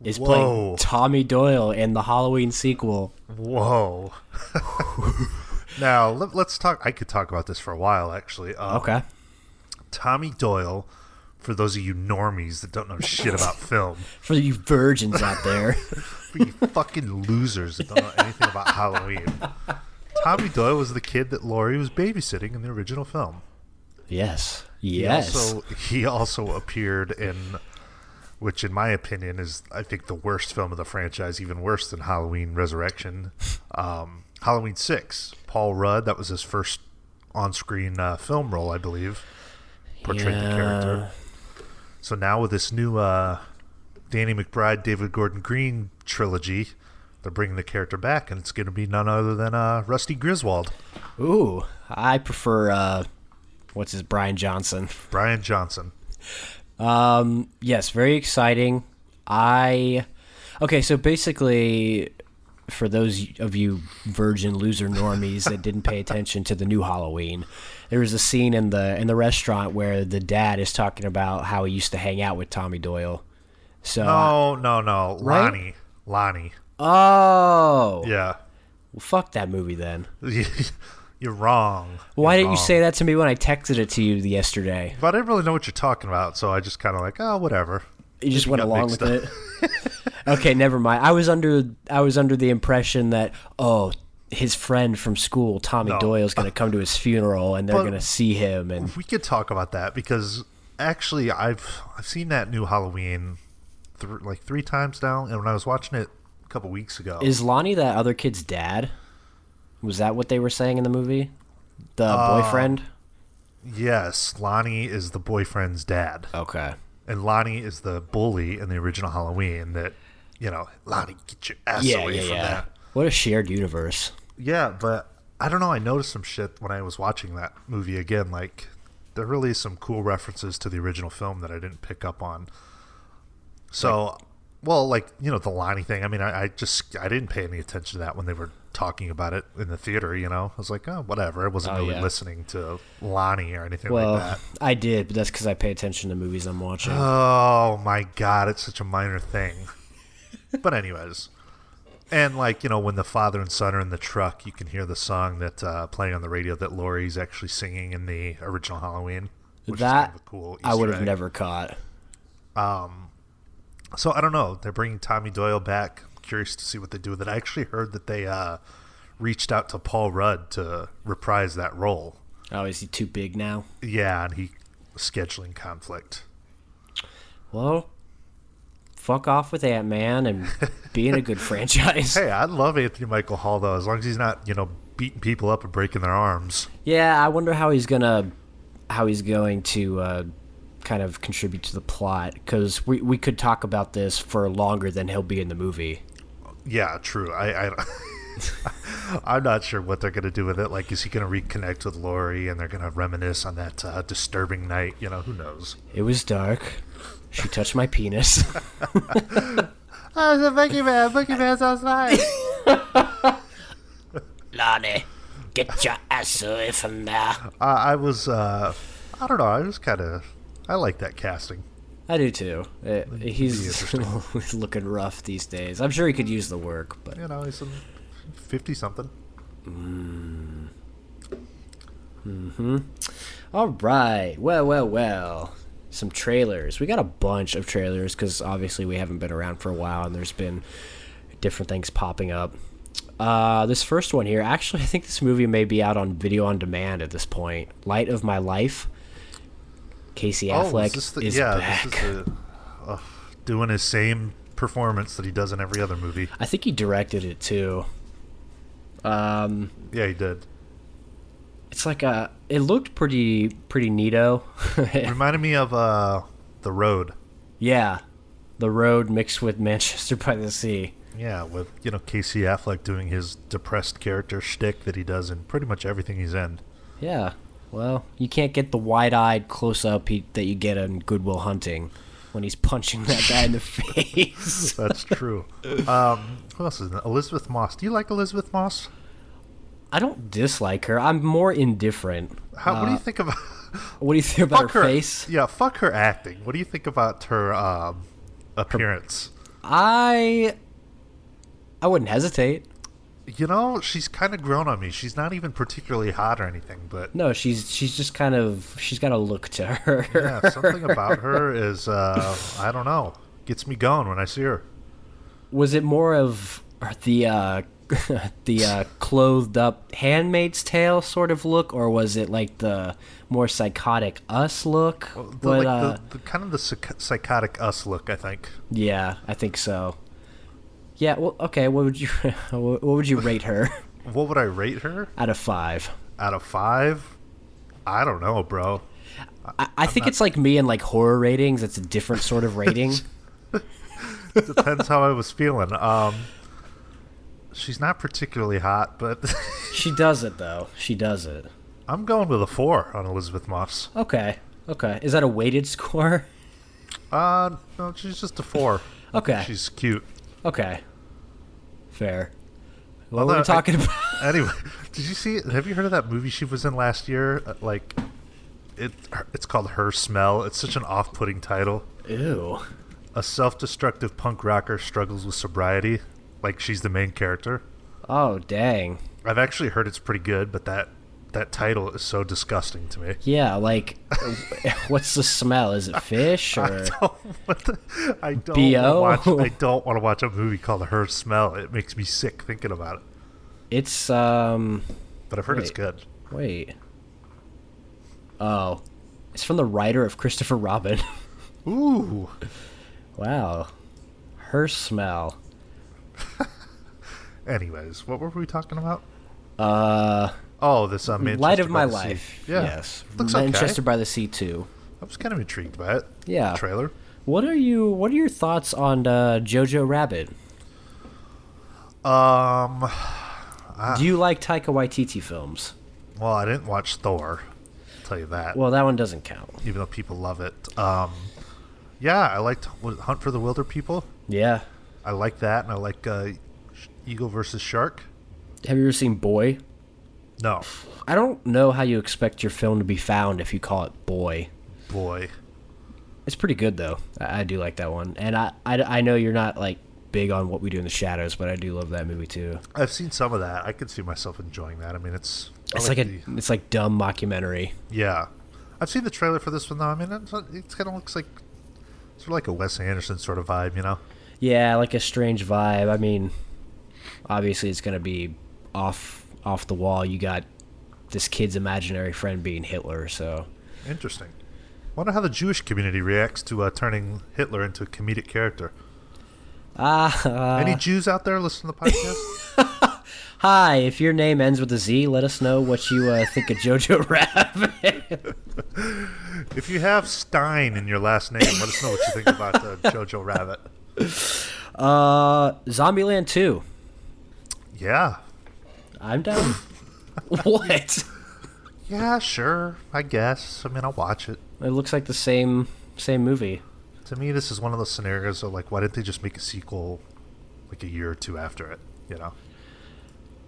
is playing Tommy Doyle in the Halloween sequel. Whoa. Now, let's talk. I could talk about this for a while, actually. Okay. Tommy Doyle, for those of you normies that don't know shit about film. For you virgins out there. For you fucking losers that don't know anything about Halloween. Tommy Doyle was the kid that Laurie was babysitting in the original film. Yes. He also appeared in, which in my opinion is, I think, the worst film of the franchise, even worse than Halloween Resurrection. Halloween 6. Paul Rudd, that was his first on-screen film role, I believe. Portrayed the character. So now with this new Danny McBride, David Gordon Green trilogy, they're bringing the character back, and it's going to be none other than Rusty Griswold. Ooh, I prefer Brian Johnson. Brian Johnson. Yes, very exciting. Okay, so basically, for those of you virgin loser normies that didn't pay attention to the new Halloween, there was a scene in the restaurant where the dad is talking about how he used to hang out with Tommy Doyle. So No. Right? Lonnie. Oh. Yeah. Well, fuck that movie then. You're wrong. Why didn't you say that to me when I texted it to you yesterday? But I didn't really know what you're talking about, so I just kind of like, whatever. You just went along with it. Okay, never mind. I was under the impression that his friend from school, Tommy Doyle's going to come to his funeral and they're going to see him. And we could talk about that because actually I've seen that new Halloween like 3 times now, and when I was watching it a couple weeks ago. Is Lonnie that other kid's dad? Was that what they were saying in the movie? The boyfriend? Yes, Lonnie is the boyfriend's dad. Okay. And Lonnie is the bully in the original Halloween that, Lonnie, get your ass away from that. What a shared universe. Yeah, but I don't know. I noticed some shit when I was watching that movie again. Like, there really is some cool references to the original film that I didn't pick up on. So, the Lonnie thing. I mean, I didn't pay any attention to that when they were talking about it in the theater, I was like, whatever. I wasn't really listening to Lonnie or anything like that. I did, but that's because I pay attention to movies I'm watching. Oh my god, it's such a minor thing. But anyways, and when the father and son are in the truck, you can hear the song that's playing on the radio that Laurie's actually singing in the original Halloween, which is kind of a cool Easter I would have egg. never caught. So I don't know. They're bringing Tommy Doyle back. Curious to see what they do with it. I actually heard that they reached out to Paul Rudd to reprise that role. Oh, is he too big now? Yeah, and scheduling conflict. Well, fuck off with Ant-Man and be in a good franchise. Hey, I love Anthony Michael Hall though, as long as he's not, beating people up and breaking their arms. Yeah, I wonder how he's going to kind of contribute to the plot, because we could talk about this for longer than he'll be in the movie. Yeah, true. I'm not sure what they're going to do with it. Like, is he going to reconnect with Laurie and they're going to reminisce on that disturbing night? Who knows? It was dark. She touched my penis. Oh, the Boogeyman's outside. Lonnie, get your ass away from there. I don't know. I like that casting. I do too. He's looking rough these days. I'm sure he could use the work, but he's 50-something. All right. Well. Some trailers. We got a bunch of trailers because obviously we haven't been around for a while, and there's been different things popping up. This first one here, actually, I think this movie may be out on video on demand at this point. Light of My Life. Casey Affleck is back. This is doing his same performance that he does in every other movie. I think he directed it too. Yeah, he did. It's like a. It looked pretty neato. Reminded me of The Road. Yeah, The Road mixed with Manchester by the Sea. Yeah, with Casey Affleck doing his depressed character shtick that he does in pretty much everything he's in. Yeah. Well, you can't get the wide-eyed close-up that you get in Good Will Hunting when he's punching that guy in the face. That's true. Who else is in it? Elizabeth Moss. Do you like Elizabeth Moss? I don't dislike her. I'm more indifferent. What do you think about? What do you think about Fuck her face? Yeah, fuck her acting. What do you think about her appearance? I wouldn't hesitate. She's kind of grown on me. She's not even particularly hot or anything, but No, she's just kind of she's got a look to her. yeah, something about her is I don't know, gets me going when I see her. Was it more of the the clothed up Handmaid's Tale sort of look, or was it like the more psychotic Us look? The kind of the psychotic Us look, I think. Yeah, I think so. Yeah, well, okay. What would you what would you rate her What would I rate her? out of 5? Out of 5? I don't know, bro. I think it's like me and like horror ratings. It's a different sort of rating. Depends how I was feeling. She's not particularly hot, but She does it though. She does it. I'm going with a 4 on Elizabeth Moss. Okay. Is that a weighted score? No, she's just a 4. Okay. She's cute. Okay. Fair. What were we talking about? Anyway, did you see? Have you heard of that movie she was in last year? It's called Her Smell. It's such an off-putting title. Ew. A self-destructive punk rocker struggles with sobriety. Like she's the main character. Oh, dang. I've actually heard it's pretty good, but that title is so disgusting to me. Yeah, like, what's the smell? Is it fish or I don't BO? I don't want to watch a movie called Her Smell. It makes me sick thinking about it. It's But I've heard it's good. Wait. Oh. It's from the writer of Christopher Robin. Ooh. Wow. Her Smell. Anyways, what were we talking about? This Manchester Light of by My the Sea. Life. Yeah. Yes. Looks Manchester okay. by the Sea 2. I was kind of intrigued by it. Yeah. The trailer. What are your thoughts on Jojo Rabbit? Do you like Taika Waititi films? Well, I didn't watch Thor. I'll tell you that. Well, that one doesn't count. Even though people love it. Yeah, I liked Hunt for the Wilder People. Yeah. I like that, and I like Eagle versus Shark. Have you ever seen Boy? No. I don't know how you expect your film to be found if you call it Boy. Boy. It's pretty good though. I do like that one, and I know you're not like big on What We Do in the Shadows, but I do love that movie too. I've seen some of that. I could see myself enjoying that. I mean, it's It's like dumb mockumentary. Yeah. I've seen the trailer for this one, though. I mean, it kind of looks like sort of like a Wes Anderson sort of vibe, you know? Yeah, like a strange vibe. I mean, obviously it's gonna be off the wall. You got this kid's imaginary friend being Hitler, so Interesting. Wonder how the Jewish community reacts to turning Hitler into a comedic character. Any Jews out there listening to the podcast? Hi, if your name ends with a Z, let us know what you think of Jojo Rabbit. If you have Stein in your last name, let us know what you think about Jojo Rabbit. Zombieland 2. Yeah. I'm down. What? Yeah, sure. I guess. I mean, I'll watch it. It looks like the same movie. To me, this is one of those scenarios of, like, why didn't they just make a sequel, like, a year or two after it, you know?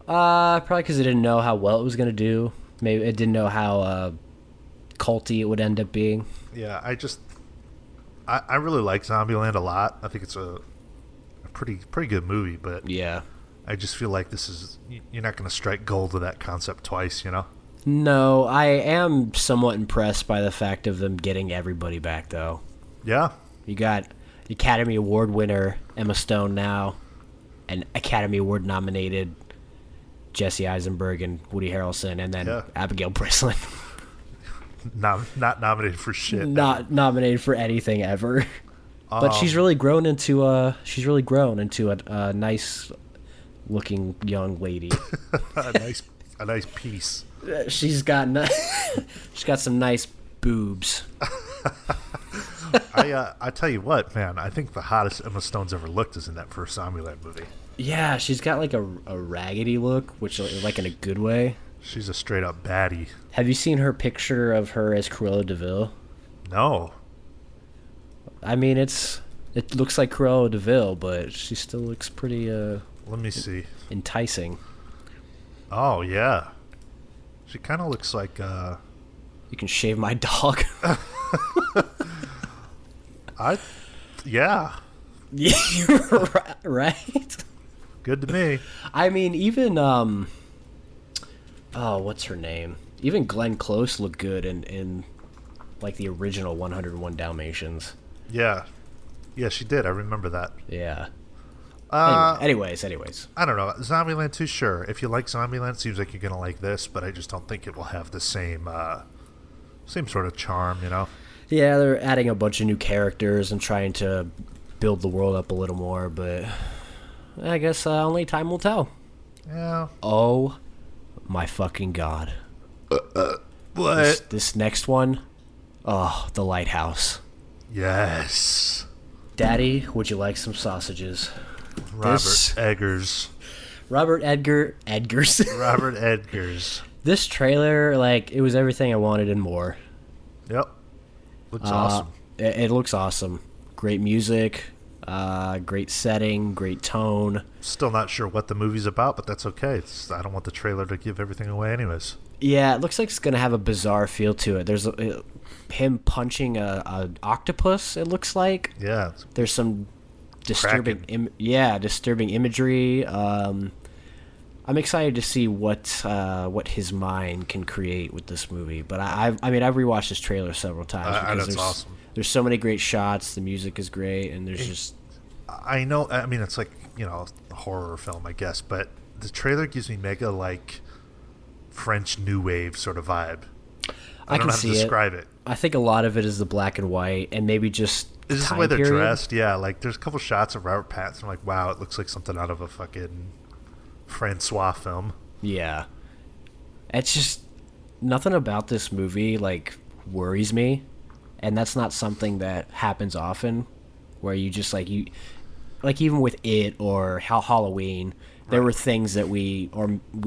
Probably because it didn't know how well it was going to do. Maybe it didn't know how culty it would end up being. Yeah, I really like Zombieland a lot. I think it's a pretty good movie, but Yeah. I just feel like you're not going to strike gold with that concept twice, you know? No, I am somewhat impressed by the fact of them getting everybody back, though. Yeah. You got Academy Award winner Emma Stone now, and Academy Award nominated Jesse Eisenberg and Woody Harrelson, and then Abigail Breslin. Not nominated for shit. Not nominated for anything ever. But she's really grown into a nice looking young lady. a nice piece. She's got she's got some nice boobs. I tell you what, man. I think the hottest Emma Stone's ever looked is in that first Zombieland movie. Yeah, she's got like a raggedy look, which like in a good way. She's a straight up baddie. Have you seen her picture of her as Cruella de Vil? No. I mean, it looks like Cruella de Vil, but she still looks pretty Let me see. enticing. Oh yeah. She kind of looks like You can shave my dog. Yeah. Yeah, you're right. Good to me. I mean, even what's her name? Even Glenn Close looked good in like the original 101 Dalmatians. Yeah. Yeah, she did. I remember that. Yeah. Anyways. I don't know. Zombieland 2, sure. If you like Zombieland, it seems like you're going to like this, but I just don't think it will have the same sort of charm, you know? Yeah, they're adding a bunch of new characters and trying to build the world up a little more, but I guess only time will tell. Yeah. Oh my fucking god. What? This next one, The Lighthouse. Yes. Daddy, would you like some sausages? Robert Eggers. Robert Edgars. Robert Edgers. This trailer, like, it was everything I wanted and more. Yep. Looks awesome. It looks awesome. Great music, great setting, great tone. Still not sure what the movie's about, but that's okay. I don't want the trailer to give everything away anyways. Yeah, it looks like it's going to have a bizarre feel to it. There's him punching a octopus, it looks like. Yeah. There's some disturbing imagery. I'm excited to see what his mind can create with this movie. But I've rewatched this trailer several times because that's awesome. There's so many great shots. The music is great, and there's just. I know. I mean, it's like, you know, a horror film, I guess, but the trailer gives me mega like French New Wave sort of vibe. I don't know how to describe it. I think a lot of it is the black and white, and maybe just is this the way they're dressed? Yeah, like there's a couple shots of Robert Pattinson. I'm like, wow, it looks like something out of a fucking Francois film. Yeah, it's just nothing about this movie like worries me, and that's not something that happens often, where you just like even with it or Halloween. There were things that we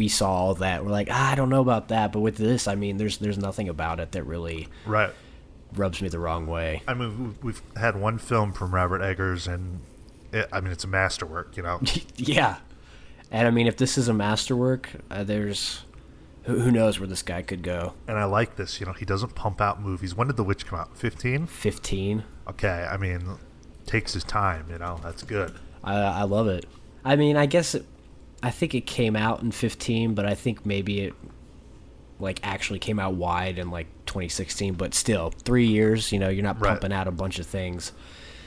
saw that were like, I don't know about that, but with this, I mean, there's nothing about it that really rubs me the wrong way. I mean, we've had one film from Robert Eggers, and it's a masterwork, you know. Yeah, and I mean, if this is a masterwork, there's who knows where this guy could go. And I like this, you know. He doesn't pump out movies. When did The Witch come out? 15. 15. Okay, I mean, takes his time, you know. That's good. I love it. I mean, I think it came out in 15, but I think maybe it like actually came out wide in like 2016. But still, 3 years. You know, you're not pumping out a bunch of things.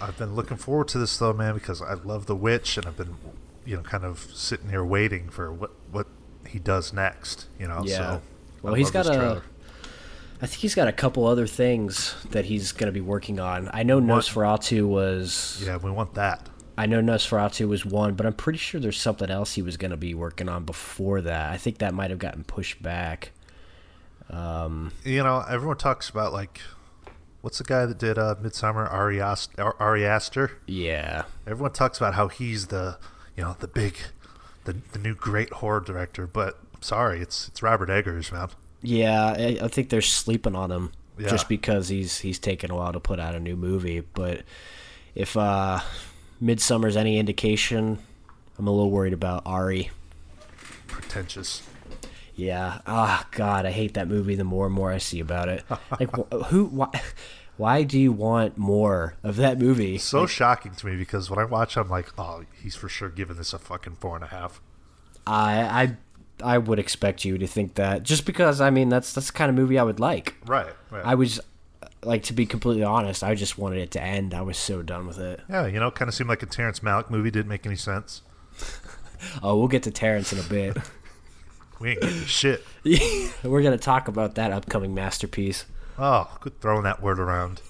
I've been looking forward to this though, man, because I love The Witch, and I've been, you know, kind of sitting here waiting for what he does next. You know, yeah. So well, he's got I think he's got a couple other things that he's going to be working on. I know Nosferatu was. Yeah, we want that. I know Nosferatu was one, but I'm pretty sure there's something else he was going to be working on before that. I think that might have gotten pushed back. You know, everyone talks about, like, what's the guy that did Midsummer? Ari Aster? Yeah. Everyone talks about how he's the new great horror director, but sorry, it's Robert Eggers, man. Yeah, I think they're sleeping on him just because he's taken a while to put out a new movie. But if Midsummer's any indication, I'm a little worried about Ari. Pretentious. Yeah. God, I hate that movie the more and more I see about it. Like, why do you want more of that movie? So like, shocking to me, because when I watch it, I'm like, oh, he's for sure giving this a fucking 4.5. I would expect you to think that, just because, I mean, that's the kind of movie I would like. Right. I was, like, to be completely honest, I just wanted it to end. I was so done with it. Yeah, you know, it kind of seemed like a Terrence Malick movie. Didn't make any sense. Oh, we'll get to Terrence in a bit. We ain't getting shit. We're going to talk about that upcoming masterpiece. Oh, quit throwing that word around.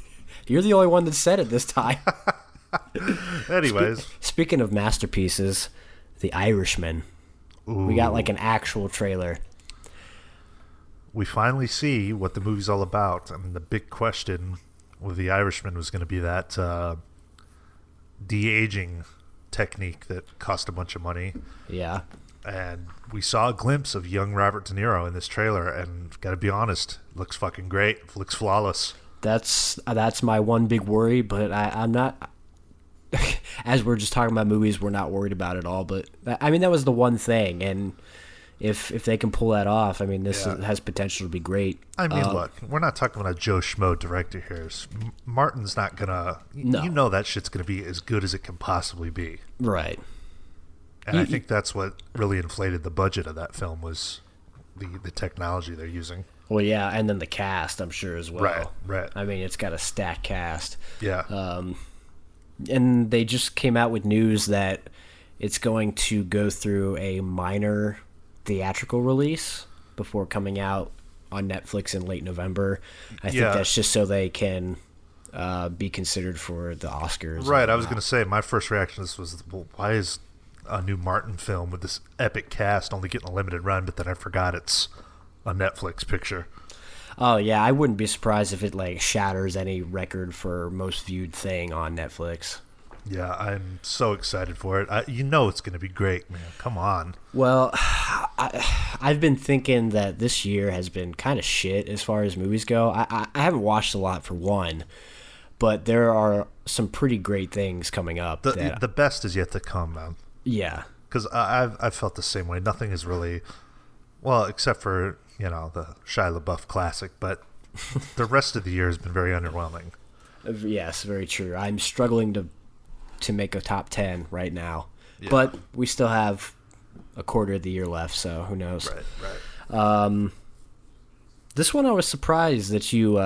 You're the only one that said it this time. Anyways. Speaking of masterpieces, The Irishman. Ooh. We got like an actual trailer. we finally see what the movie's all about. I mean, the big question with The Irishman was going to be that de-aging technique that cost a bunch of money. Yeah. And we saw a glimpse of young Robert De Niro in this trailer, and gotta be honest, looks fucking great. Looks flawless. That's my one big worry, but I'm not. As we're just talking about movies, we're not worried about it all. But I mean, that was the one thing, and if they can pull that off, I mean, this has potential to be great. I mean, look, we're not talking about a Joe Schmo director here. Martin's not gonna. No. You know that shit's gonna be as good as it can possibly be. Right. And I think that's what really inflated the budget of that film was the technology they're using. Well, yeah, and then the cast, I'm sure, as well. Right. I mean, it's got a stacked cast. Yeah. And they just came out with news that it's going to go through a minor theatrical release before coming out on Netflix in late November. I think that's just so they can be considered for the Oscars. Right. I was going to say, my first reaction to this was, well, why is a new Martin film with this epic cast only getting a limited run? But then I forgot it's a Netflix picture. Oh yeah, I wouldn't be surprised if it like shatters any record for most viewed thing on Netflix. Yeah, I'm so excited for it. You know it's going to be great, man. Come on. Well, I've been thinking that this year has been kind of shit as far as movies go. I haven't watched a lot for one, but there are some pretty great things coming up. The best is yet to come, man. Yeah. Because I've felt the same way. Nothing is really, well, except for, the Shia LaBeouf classic, but the rest of the year has been very underwhelming. Yes, very true. I'm struggling to make a top 10 right now, but we still have a quarter of the year left, so who knows. Right. This one I was surprised that you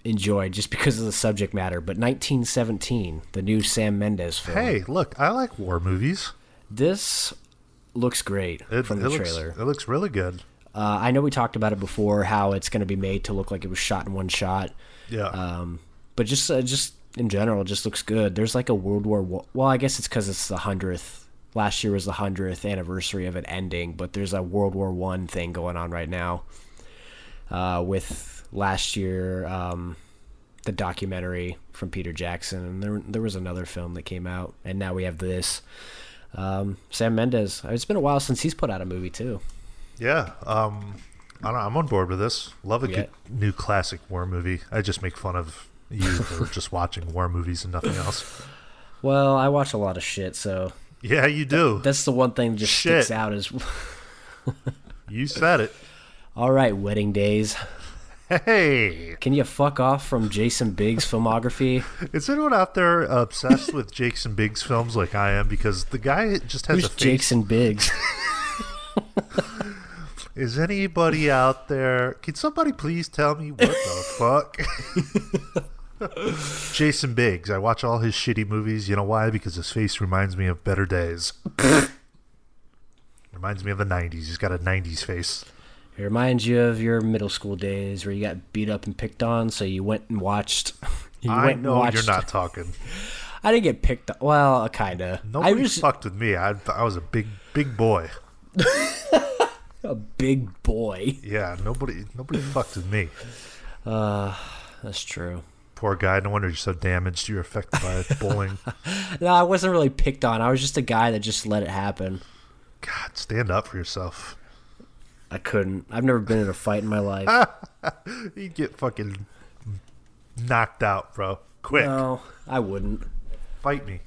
enjoyed just because of the subject matter, but 1917, the new Sam Mendes film. Hey, look, I like war movies. This looks great from the trailer. It looks really good. I know we talked about it before, how it's going to be made to look like it was shot in one shot. Yeah. But just in general, it just looks good. There's like a World War I. Well, I guess it's because it's the 100th. Last year was the 100th anniversary of it ending, but there's a World War I thing going on right now. With last year, the documentary from Peter Jackson, and there was another film that came out, and now we have this. Sam Mendes. It's been a while since he's put out a movie too. Yeah. I'm on board with this. Love a good new classic war movie. I just make fun of you for just watching war movies and nothing else. Well, I watch a lot of shit, so yeah, you do. That's the one thing that just sticks out as. You said it. All right, Wedding Days. Hey, can you fuck off from Jason Biggs' filmography? Is anyone out there obsessed with Jason Biggs films like I am? Because the guy just has Who's a face. Jason Biggs? Is anybody out there? Can somebody please tell me what the fuck? Jason Biggs. I watch all his shitty movies. You know why? Because his face reminds me of better days. Reminds me of the 90s. He's got a 90s face. It reminds you of your middle school days where you got beat up and picked on, so you went and watched. I know you're not talking. I didn't get picked up. Well, kind of. Nobody fucked with me. I was a big boy. A big boy. Yeah, nobody fucked with me. That's true. Poor guy. No wonder you're so damaged. You were affected by bullying. No, I wasn't really picked on. I was just a guy that just let it happen. God, stand up for yourself. I couldn't. I've never been in a fight in my life. You'd get fucking knocked out, bro. Quick. No, I wouldn't. Fight me.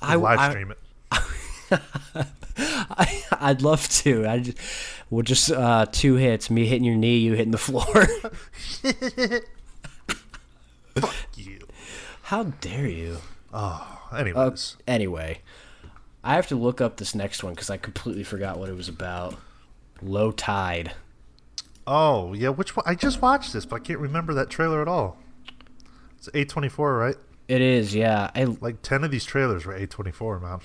Live stream it. I'd love to. We'll just 2 hits. Me hitting your knee, you hitting the floor. Fuck you. How dare you? Oh, anyways. Anyway, I have to look up this next one because I completely forgot what it was about. Low Tide. Oh, yeah. Which one? I just watched this, but I can't remember that trailer at all. It's A24, right? It is, yeah. Like 10 of these trailers were A24, man.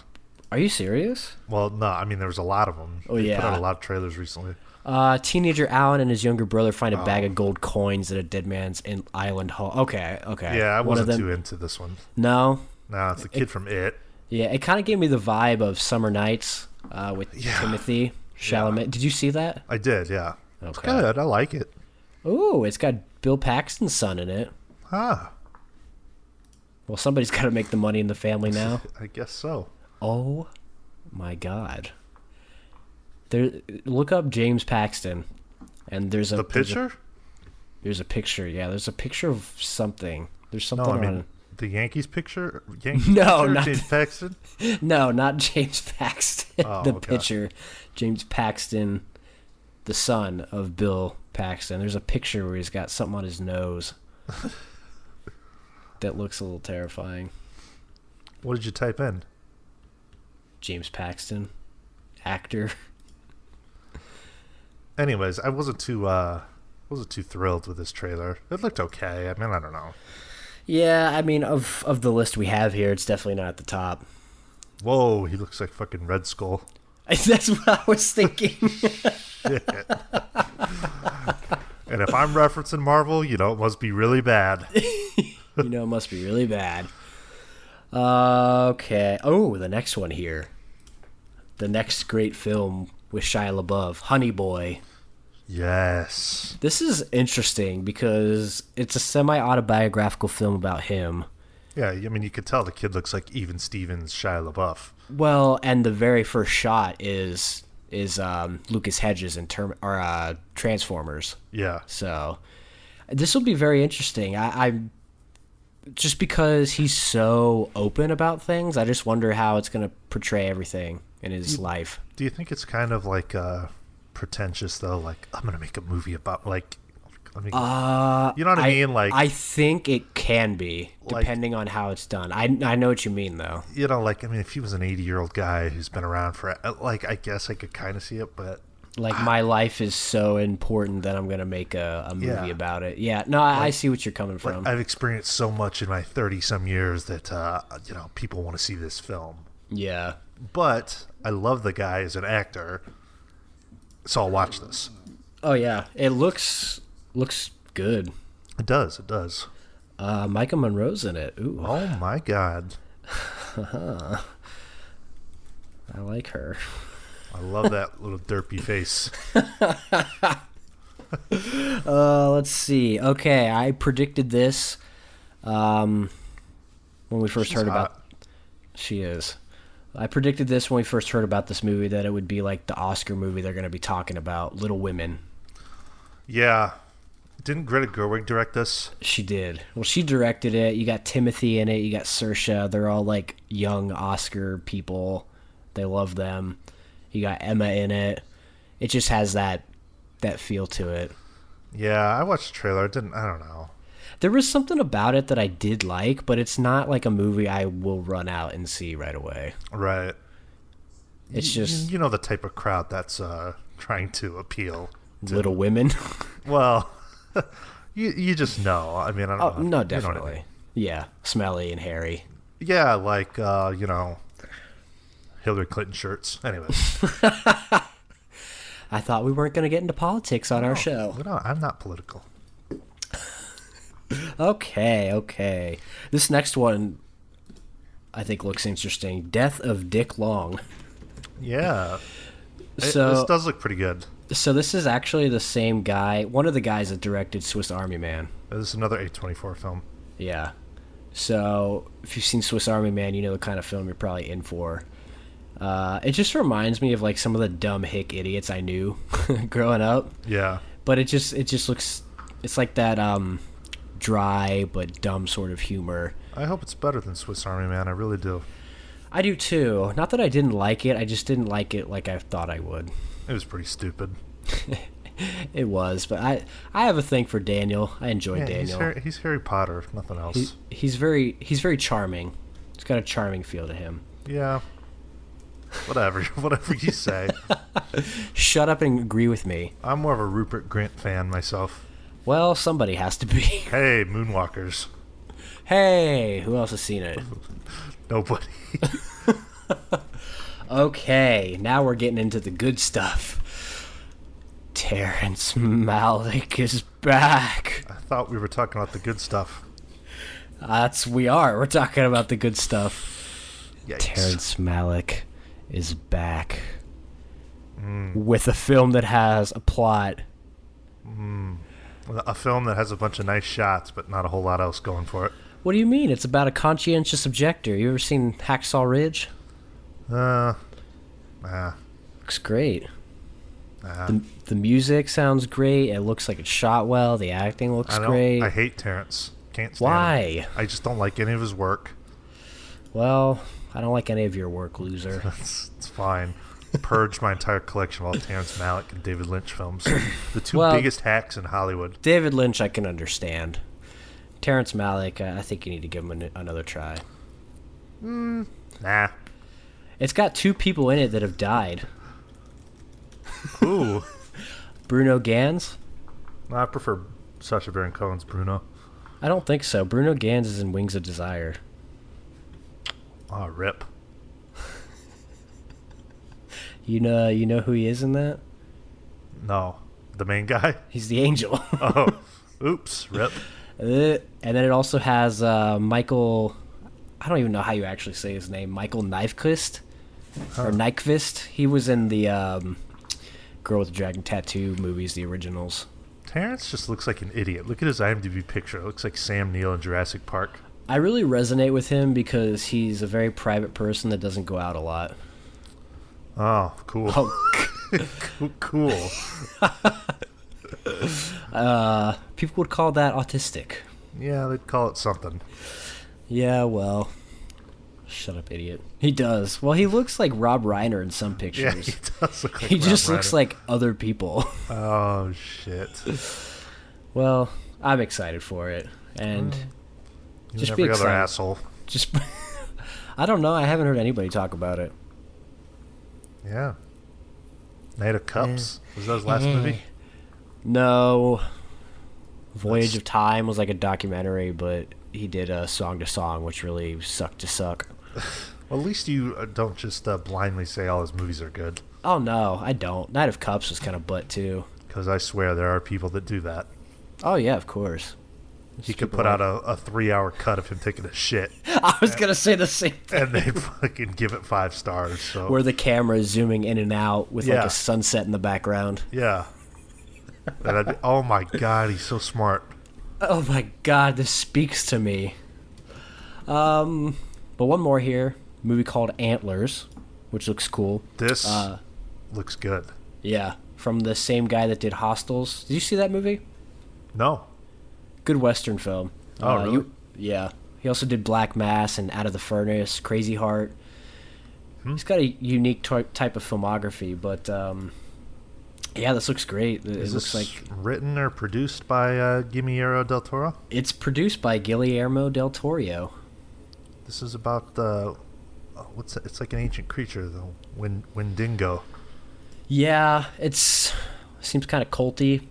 Are you serious? Well, no. I mean, there was a lot of them. Oh, They put out a lot of trailers recently. Teenager Alan and his younger brother find a bag of gold coins at a dead man's island hall. Okay. Yeah, I wasn't too into this one. No? No, it's the kid from It. Yeah, it kind of gave me the vibe of Summer Nights with Timothy Chalamet. Yeah. Did you see that? I did, yeah. It's good. I like it. Ooh, it's got Bill Paxton's son in it. Ah. Well, somebody's got to make the money in the family now. I guess so. Oh, my God. Look up James Paxton, and there's The picture? There's a picture. Yeah, there's a picture of something. There's something No, I mean on. the Yankees picture. No, picture? not James Paxton. No, not James Paxton. Oh, the okay. pitcher, James Paxton, the son of Bill Paxton. There's a picture where he's got something on his nose that looks a little terrifying. What did you type in? James Paxton, actor. Anyways, I wasn't too thrilled with this trailer. It looked okay. I mean, I don't know. Yeah, I mean, of the list we have here, it's definitely not at the top. Whoa, he looks like fucking Red Skull. That's what I was thinking. Shit. And if I'm referencing Marvel, it must be really bad. It must be really bad. Okay. Oh, the next one here. The next great film with Shia LaBeouf, Honey Boy. Yes. This is interesting because it's a semi-autobiographical film about him. Yeah, I mean, you could tell the kid looks like Even Stevens, Shia LaBeouf. Well, and the very first shot is Lucas Hedges in Transformers. Yeah. So this will be very interesting. I just because he's so open about things, I just wonder how it's going to portray everything in his life. Do you think it's kind of like pretentious though? Like, I'm going to make a movie about you know what I mean? Like, I think it can be, depending on how it's done. I know what you mean, though. If he was an 80-year-old guy who's been around for, I guess I could kind of see it, but my life is so important that I'm gonna make a movie about it. Yeah, no, I see what you're coming from. I've experienced so much in my 30-some years that people want to see this film. Yeah, but I love the guy as an actor, so I'll watch this. Oh yeah, it looks good. It does. Micah Monroe's in it. Ooh. Oh my God. I like her. I love that little derpy face. Let's see. Okay, I predicted this when we first heard about. She is. I predicted this when we first heard about this movie, that it would be like the Oscar movie they're going to be talking about, Little Women. Yeah. Didn't Greta Gerwig direct this? She did. Well, she directed it. You got Timothy in it. You got Saoirse. They're all like young Oscar people. They love them. You got Emma in it. It just has that feel to it. Yeah, I watched the trailer. I don't know. There was something about it that I did like, but it's not like a movie I will run out and see right away. Right. It's just... You know the type of crowd that's trying to appeal to. Little Women? Well, you just know. I mean, I don't know. No, definitely. You know what I mean. Yeah, smelly and hairy. Yeah, like, Hillary Clinton shirts. Anyway. I thought we weren't going to get into politics on our show. No, I'm not political. Okay. This next one, I think, looks interesting. Death of Dick Long. Yeah. This does look pretty good. So this is actually the same guy, one of the guys that directed Swiss Army Man. This is another A24 film. Yeah. So if you've seen Swiss Army Man, you know the kind of film you're probably in for. It just reminds me of like some of the dumb hick idiots I knew growing up. Yeah. But it just looks, it's like that dry but dumb sort of humor. I hope it's better than Swiss Army Man. I really do. I do too. Not that I didn't like it. I just didn't like it like I thought I would. It was pretty stupid. It was, but I have a thing for Daniel. I enjoy Daniel. He's Harry Potter, nothing else. He's very charming. He's got a charming feel to him. Yeah. Whatever you say. Shut up and agree with me. I'm more of a Rupert Grint fan myself. Well, somebody has to be. Hey, Moonwalkers. Hey, who else has seen it? Nobody. Okay, now we're getting into the good stuff. Terrence Malick is back. I thought we were talking about the good stuff. We are. We're talking about the good stuff. Yikes. Terrence Malick is back with a film that has a plot A film that has a bunch of nice shots, but not a whole lot else going for it. What do you mean? It's about a conscientious objector. You ever seen Hacksaw Ridge? Nah. Looks great. The music sounds great. It looks like it's shot well. The acting looks great. I hate Terrence. Can't stand Why? him. I just don't like any of his work. Well, I don't like any of your work, loser. It's fine. Purged my entire collection of all Terrence Malick and David Lynch films. The two Well, biggest hacks in Hollywood. David Lynch, I can understand. Terrence Malick, I think you need to give him another try. Nah. It's got 2 people in it that have died. Ooh. Bruno Ganz? I prefer Sacha Baron Cohen's Bruno. I don't think so. Bruno Ganz is in Wings of Desire. Oh, rip. You know who he is in that? No. The main guy? He's the angel. Oh. Oops. Rip. And then it also has Michael... I don't even know how you actually say his name. Michael Nyqvist? Or Nyqvist. He was in the Girl with the Dragon Tattoo movies, the originals. Terrence just looks like an idiot. Look at his IMDb picture. It looks like Sam Neill in Jurassic Park. I really resonate with him because he's a very private person that doesn't go out a lot. Oh, cool. Cool. People would call that autistic. Yeah, they'd call it something. Yeah, well... Shut up, idiot. He does. Well, he looks like Rob Reiner in some pictures. Yeah, he does look like He Rob just Reiner. looks like other people. Oh, shit. Well, I'm excited for it. And just be every other excited. asshole. Just... I don't know. I haven't heard anybody talk about it. Yeah. Knight of Cups. Was that his last movie? No. Voyage of Time was like a documentary, but he did a Song to Song, which really sucked to suck. Well, at least you don't just blindly say all his movies are good. Oh, no, I don't. Knight of Cups was kind of butt, too. Because I swear there are people that do that. Oh, yeah, of course. He could put out a 3-hour cut of him taking a shit, I was going to say the same thing. and they'd fucking give it 5 stars. So Where the camera is zooming in and out with like Yeah. a sunset in the background. yeah. And I'd be, oh my god, he's so smart. Oh my god, this speaks to me. But one more here. A movie called Antlers, which looks cool. This looks good. Yeah, from the same guy that did Hostels. Did you see that movie? No. Good Western film. Oh, really? Yeah. He also did Black Mass and Out of the Furnace, Crazy Heart. He's got a unique type of filmography, but yeah, this looks great. Is looks this like written or produced by Guillermo del Toro? it's produced by Guillermo del Toro. This is about the what's it? It's like an ancient creature, the Wendigo. Yeah, seems kind of culty.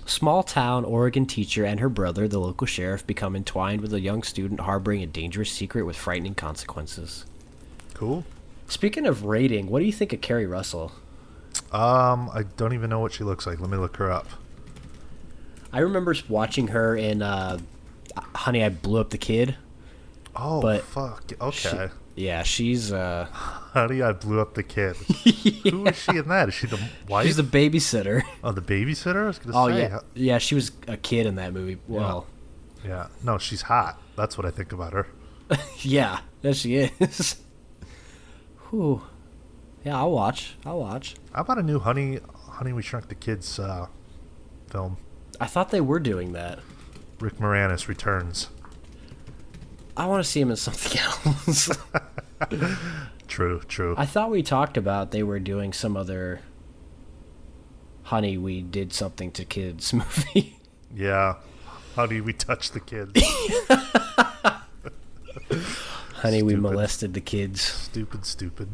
Small town Oregon teacher and her brother, the local sheriff, become entwined with a young student harboring a dangerous secret with frightening consequences. Cool. Speaking of rating, what do you think of Carrie Russell? I don't even know what she looks like. Let me look her up. I remember watching her in Honey, I Blew Up the Kid. Oh, But fuck. Okay. She's Honey, I Blew Up the Kid. Who is she in that? Is she the wife? she's the babysitter. Oh, the babysitter? I was going to Oh say. yeah, yeah. She was a kid in that movie. Well, Yeah. No, she's hot. That's what I think about her. yeah, there she is. Whew. Yeah, I'll watch. How about a new Honey, We Shrunk the Kids film? I thought they were doing that. Rick Moranis returns. I want to see him in something else. True. I thought we talked about they were doing some other Honey, We Did Something to Kids movie. Yeah. Honey, We Touched the Kids. Honey, We Stupid. Molested the Kids. Stupid.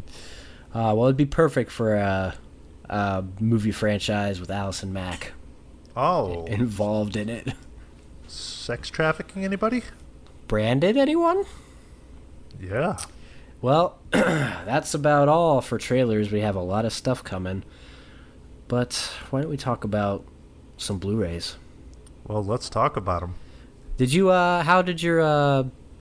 Well, it'd be perfect for a movie franchise with Allison Mack Oh. involved in it. Sex trafficking, anybody? Branded, anyone? Yeah. Well, that's about all for trailers. We have a lot of stuff coming. But why don't we talk about some Blu-rays? Well, let's talk about them. Did you how did your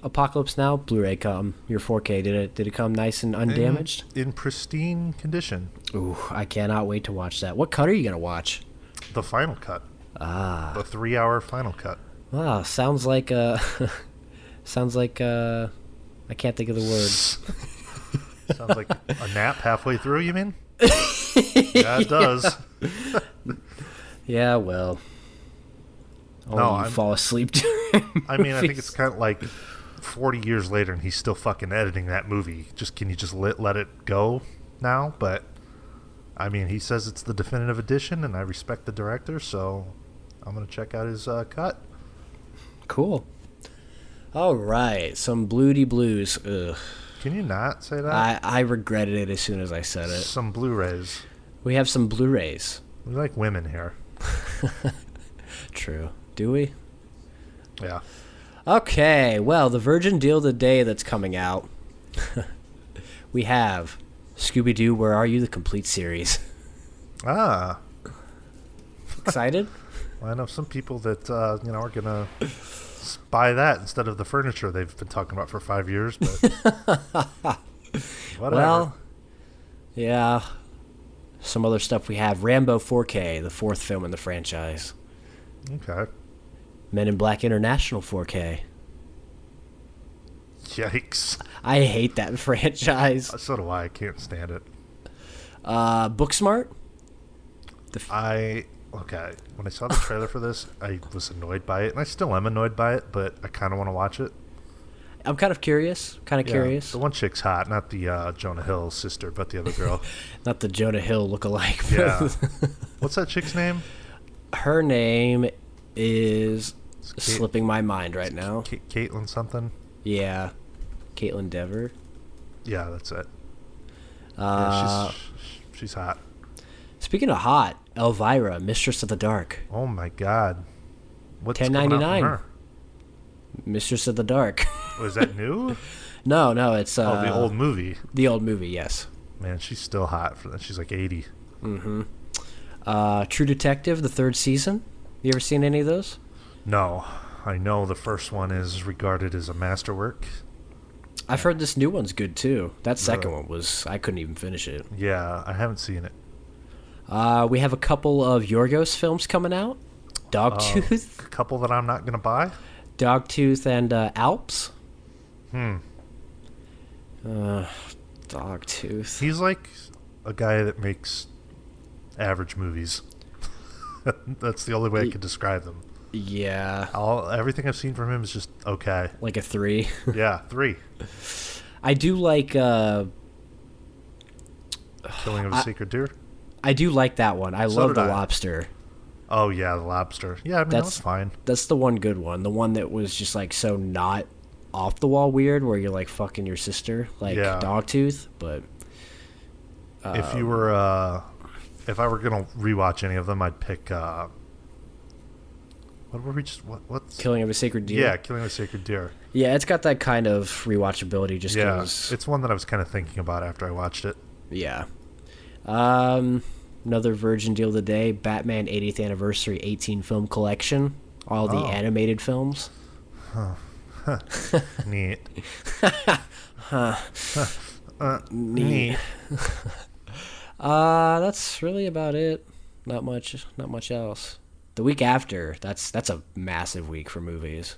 Apocalypse Now Blu-ray come? Your 4K, did it come nice and undamaged? In pristine condition. Ooh, I cannot wait to watch that. What cut are you going to watch? The final cut. The 3-hour final cut. Wow, sounds like sounds like I can't think of the word. Sounds like a nap halfway through, you mean? Yeah, it does. Yeah, well. You fall asleep during I mean, I think it's kind of like 40 years later and he's still fucking editing that movie. Can you just let it go now? But, I mean, he says it's the definitive edition, and I respect the director, so I'm going to check out his cut. Cool. All right, some Bluety Blues. Ugh. Can you not say that? I regretted it as soon as I said it. Some Blu-rays. We have some Blu-rays. We like women here. True. Do we? Yeah. Okay, well, the Virgin Deal of the Day that's coming out. We have Scooby-Doo, Where Are You? The complete series. Ah. Excited? Well, I know some people that, are going to buy that instead of the furniture they've been talking about for 5 years, but whatever. Well, yeah. Some other stuff we have. Rambo 4K, the 4th film in the franchise. Okay. Men in Black International 4K. Yikes. I hate that franchise. So do I. I can't stand it. Booksmart? Okay. When I saw the trailer for this, I was annoyed by it, and I still am annoyed by it, but I kind of want to watch it. I'm kind of curious. Curious. The one chick's hot, not the Jonah Hill sister, but the other girl. Not the Jonah Hill look-alike. Yeah. What's that chick's name? Her name is slipping my mind right now. Caitlin something? Yeah. Caitlin Dever. Yeah, that's it. She's hot. Speaking of hot, Elvira, Mistress of the Dark. Oh my God. What's $10.99. Mistress of the Dark. Was that new? No, it's the old movie. The old movie, yes. Man, she's still hot for that. She's like 80. Mm-hmm. True Detective, the 3rd season. You ever seen any of those? No. I know the first one is regarded as a masterwork. I've heard this new one's good too. That second one I couldn't even finish it. Yeah, I haven't seen it. We have a couple of Yorgos films coming out. Dogtooth. A couple that I'm not going to buy? Dogtooth and Alps. Dogtooth. He's like a guy that makes average movies. That's the only way I could describe them. Yeah. Everything I've seen from him is just okay. Like a 3. Yeah, 3. I do like Killing of a Sacred Deer. I do like that one. I love The Lobster. Oh yeah, The Lobster. Yeah, I mean that's fine. That's the one good one. The one that was just like so not off the wall weird, where you're like fucking your sister, like Dogtooth. But if I were gonna rewatch any of them, I'd pick. What were we just? What's Killing of a Sacred Deer? Yeah, Killing of a Sacred Deer. Yeah, it's got that kind of rewatchability. Just because it's one that I was kind of thinking about after I watched it. Yeah. Another Virgin Deal of the Day, Batman 80th Anniversary 18 film collection. All the animated films. Neat. Neat. That's really about it. Not much else. The week after, that's a massive week for movies.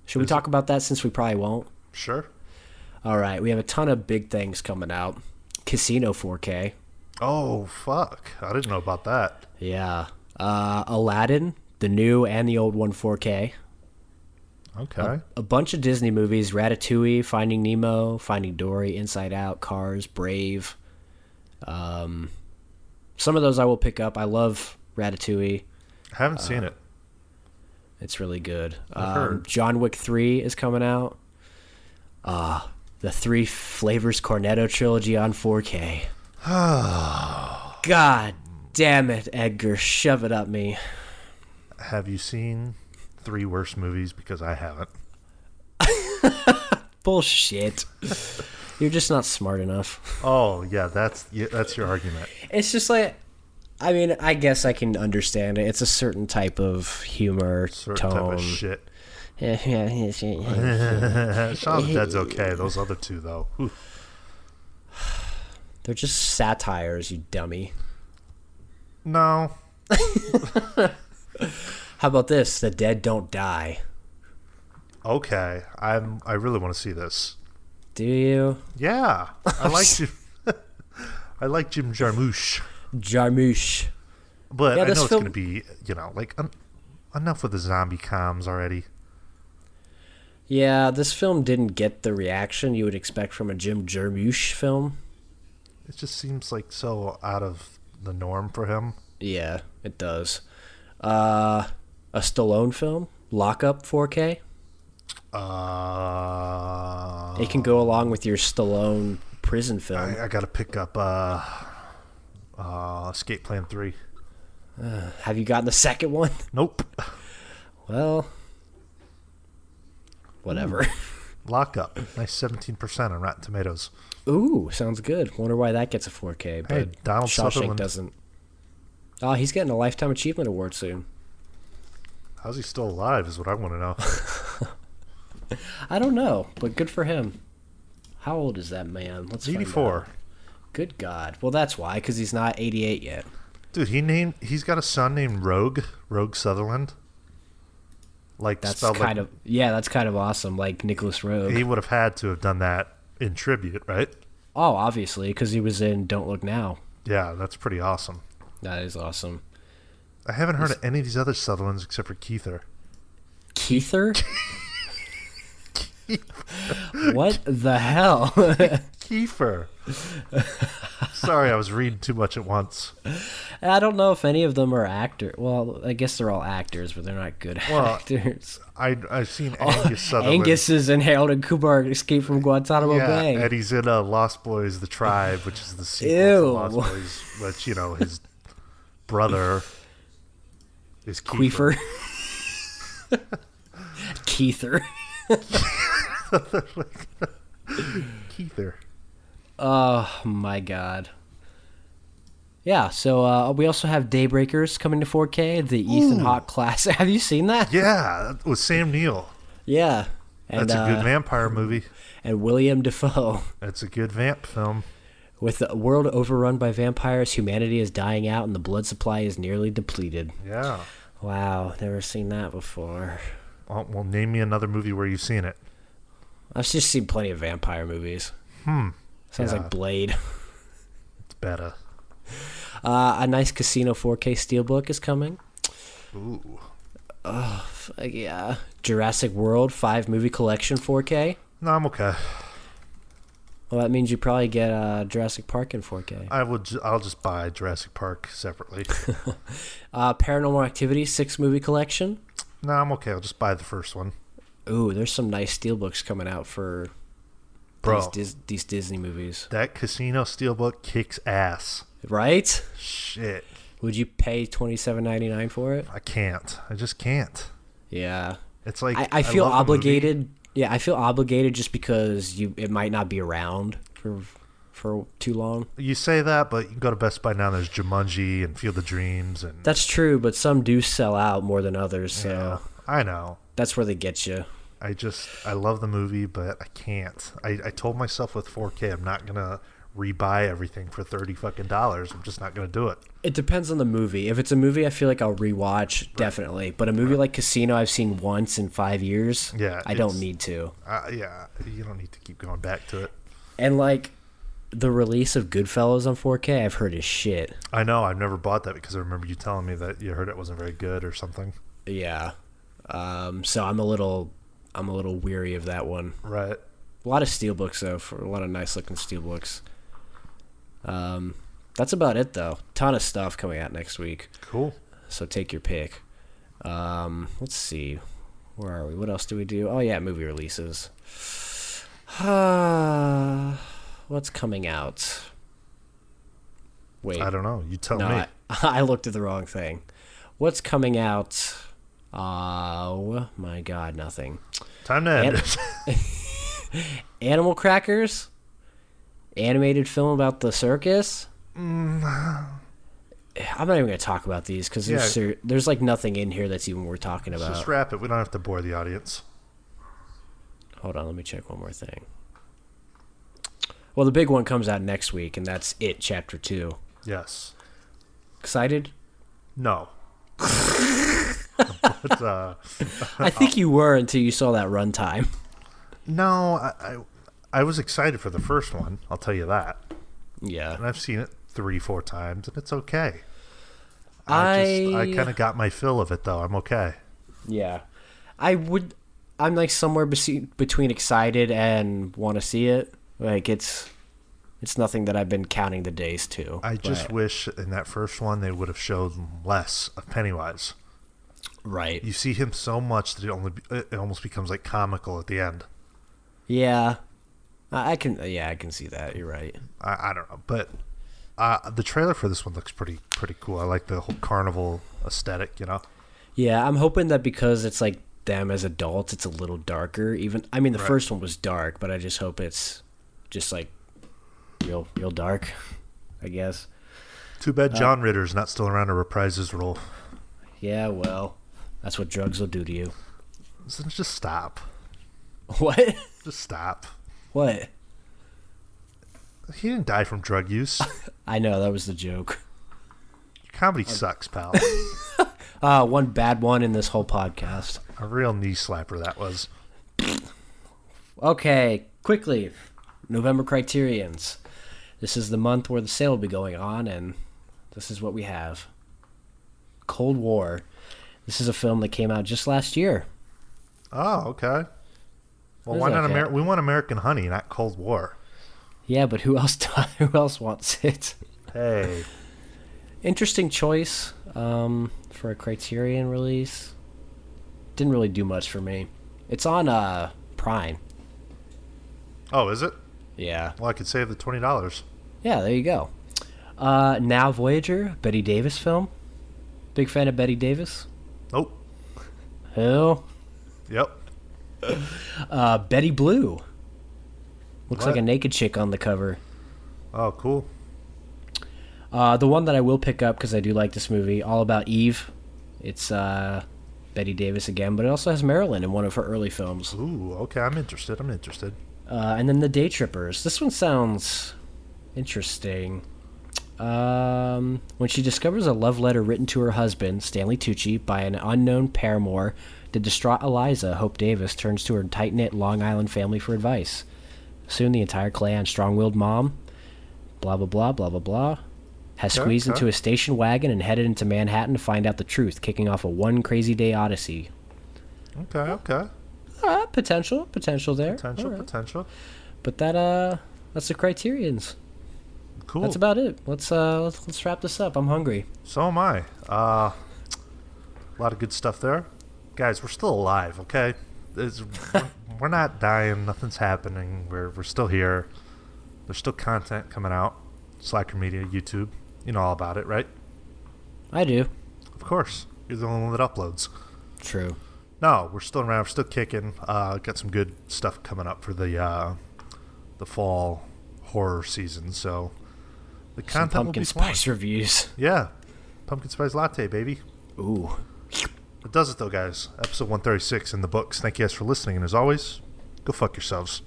Should we talk about that since we probably won't? Sure. All right, we have a ton of big things coming out. Casino 4K. Oh, fuck. I didn't know about that. Yeah. Aladdin, the new and the old one 4K. Okay. A bunch of Disney movies, Ratatouille, Finding Nemo, Finding Dory, Inside Out, Cars, Brave. Some of those I will pick up. I love Ratatouille. I haven't seen it. It's really good. I've heard. John Wick 3 is coming out. The 3 Flavors Cornetto trilogy on 4K. God damn it, Edgar. Shove it up me. Have you seen 3 worse movies? Because I haven't. Bullshit. You're just not smart enough. Oh, yeah, that's your argument. It's just like, I mean, I guess I can understand it. It's a certain type of humor, tone. Type of shit. Shaun of the Dead's okay. Those other 2, though. Whew. They're just satires, you dummy. No. How about this? The Dead Don't Die. Okay, I really want to see this. Do you? Yeah, I like Jim. I like Jim Jarmusch. Jarmusch. But Yeah, I know this it's film- going to be, enough with the zombie comms already. Yeah, this film didn't get the reaction you would expect from a Jim Jarmusch film. It just seems like so out of the norm for him. Yeah, it does. A Stallone film, Lockup 4K. It can go along with your Stallone prison film. I got to pick up Escape Plan 3. Have you gotten the second one? Nope. Well, whatever. Lockup. Nice 17% on Rotten Tomatoes. Ooh, sounds good. Wonder why that gets a 4K. But Hey, Donald Shawshank Sutherland. doesn't. Oh, he's getting a Lifetime Achievement Award soon. How's he still alive is what I want to know. I don't know, but good for him. How old is that man? Let's find 84. out. Good God. Well, that's why, because he's not 88 yet. Dude, he's got a son named Rogue Sutherland. Like That's spelled kind like, of that's kind of awesome. Like Nicholas Rogue. he would have had to have done that in tribute, right? Oh, obviously, because he was in Don't Look Now. Yeah, that's pretty awesome. That is awesome. I haven't heard of any of these other Sutherlands except for Keither. Keither? What the hell? Kiefer. Sorry, I was reading too much at once. I don't know if any of them are actors. Well, I guess they're all actors, but they're not good actors. I've seen Angus Sutherland. Angus is in Harold and Kumar Escape from Guantanamo Bay. And he's in Lost Boys: The Tribe, which is the sequel Ew. to Lost Boys, which his brother is Kiefer. Keither. Keither. Oh my God. Yeah, so we also have Daybreakers coming to 4K, the Ethan Hawke classic. Have you seen that? Yeah, with Sam Neill. Yeah. And, That's a good vampire movie. And William Dafoe. That's a good vamp film. With the world overrun by vampires, humanity is dying out and the blood supply is nearly depleted. Yeah. Wow, never seen that before. Well, name me another movie where you've seen it. I've just seen plenty of vampire movies. Sounds like Blade. It's better. A nice Casino 4K Steelbook is coming. Ooh. Yeah. Jurassic World 5 movie collection 4K. No, I'm okay. Well, that means you probably get Jurassic Park in 4K. I'll just buy Jurassic Park separately. Paranormal Activity 6 movie collection. No, I'm okay. I'll just buy the first one. Ooh, there's some nice steelbooks coming out for Bro, these Disney movies. that Casino Steelbook kicks ass. Right? Shit. Would you pay $27.99 for it? I can't. I just can't. Yeah. It's like I feel love the movie. obligated. Yeah, I feel obligated just because it might not be around for too long. You say that, but you can go to Best Buy now. There's Jumanji and Field of Dreams, and That's true, but some do sell out more than others, so yeah, I know. that's where they get you. I love the movie, but I can't. I told myself with 4K, I'm not gonna rebuy everything for $30. I'm just not gonna do it. It depends on the movie. If it's a movie I feel like I'll rewatch, definitely. But a movie like Casino I've seen once in 5 years, Yeah, I don't need to. Yeah, you don't need to keep going back to it. And like the release of Goodfellas on 4K, I've heard is shit. I know. I've never bought that because I remember you telling me that you heard it wasn't very good or something. Yeah. So I'm a little weary of that one. Right. A lot of steelbooks though, for a lot of nice looking steelbooks. That's about it though. Ton of stuff coming out next week. Cool. So take your pick. Let's see. Where are we? What else do we do? Oh yeah, movie releases. What's coming out? Wait. I don't know. You tell No, me. I looked at the wrong thing. What's coming out? Oh my God, nothing. Time to end it. Animal Crackers? Animated film about the circus? I'm not even going to talk about these because there's like nothing in here that's even worth talking about. Just wrap it. We don't have to bore the audience. Hold on, let me check one more thing. Well, the big one comes out next week, and that's It Chapter 2. Yes. Excited? No. But I think you were until you saw that runtime. no, I was excited for the first one. I'll tell you that. Yeah. And I've seen it 3-4 times, and it's okay. I kind of got my fill of it, though. I'm okay. Yeah. I'm like somewhere between excited and want to see it. Like it's nothing that I've been counting the days to. I just wish in that first one they would have showed less of Pennywise. Right. You see him so much that it almost becomes like comical at the end. Yeah. I can see that. You're right. I don't know, but the trailer for this one looks pretty cool. I like the whole carnival aesthetic, you know. Yeah, I'm hoping that because it's like them as adults, it's a little darker. Even the first one was dark, but I just hope it's just like real dark, I guess. Too bad John Ritter's not still around to reprise his role. Yeah, well, that's what drugs will do to you. Just stop. What? Just stop. What? He didn't die from drug use. I know, that was the joke. Your comedy sucks, pal. One bad one in this whole podcast. A real knee slapper that was. Okay, quickly. November Criterions. This is the month where the sale will be going on, and this is what we have. Cold War. This is a film that came out just last year. Oh, okay. Well, why not okay. We want American Honey, not Cold War. Yeah, but who else wants it? Hey. Interesting choice for a Criterion release. Didn't really do much for me. It's on Prime. Oh, is it? Yeah. Well, I could save the $20. Yeah, there you go. Now Voyager, Betty Davis film. Big fan of Betty Davis? Nope. Who? Yep. Betty Blue. Looks What? like a naked chick on the cover. Oh, cool. The one that I will pick up because I do like this movie, All About Eve. It's Betty Davis again, but it also has Marilyn in one of her early films. Ooh, okay. I'm interested. And then The Day Trippers. This one sounds interesting. When she discovers a love letter written to her husband, Stanley Tucci, by an unknown paramour, the distraught Eliza, Hope Davis, turns to her tight-knit Long Island family for advice. Soon the entire clan, strong-willed mom, blah, blah, blah, blah, blah, blah, has squeezed into a station wagon and headed into Manhattan to find out the truth, kicking off a one crazy day odyssey. Okay. Potential there. Potential. But that's the Criterions. Cool. That's about it. Let's wrap this up. I'm hungry. So am I. A lot of good stuff there. Guys, we're still alive, okay? We're not dying. Nothing's happening. We're still here. There's still content coming out. Slacker Media, YouTube. You know all about it, right? I do. Of course. You're the only one that uploads. True. No, we're still around. We're still kicking. Got some good stuff coming up for the fall horror season. So the Some content will pumpkin be spice fun. reviews. Yeah, pumpkin spice latte, baby. Ooh. It does it though, guys. Episode 136 in the books. Thank you guys for listening, and as always, go fuck yourselves.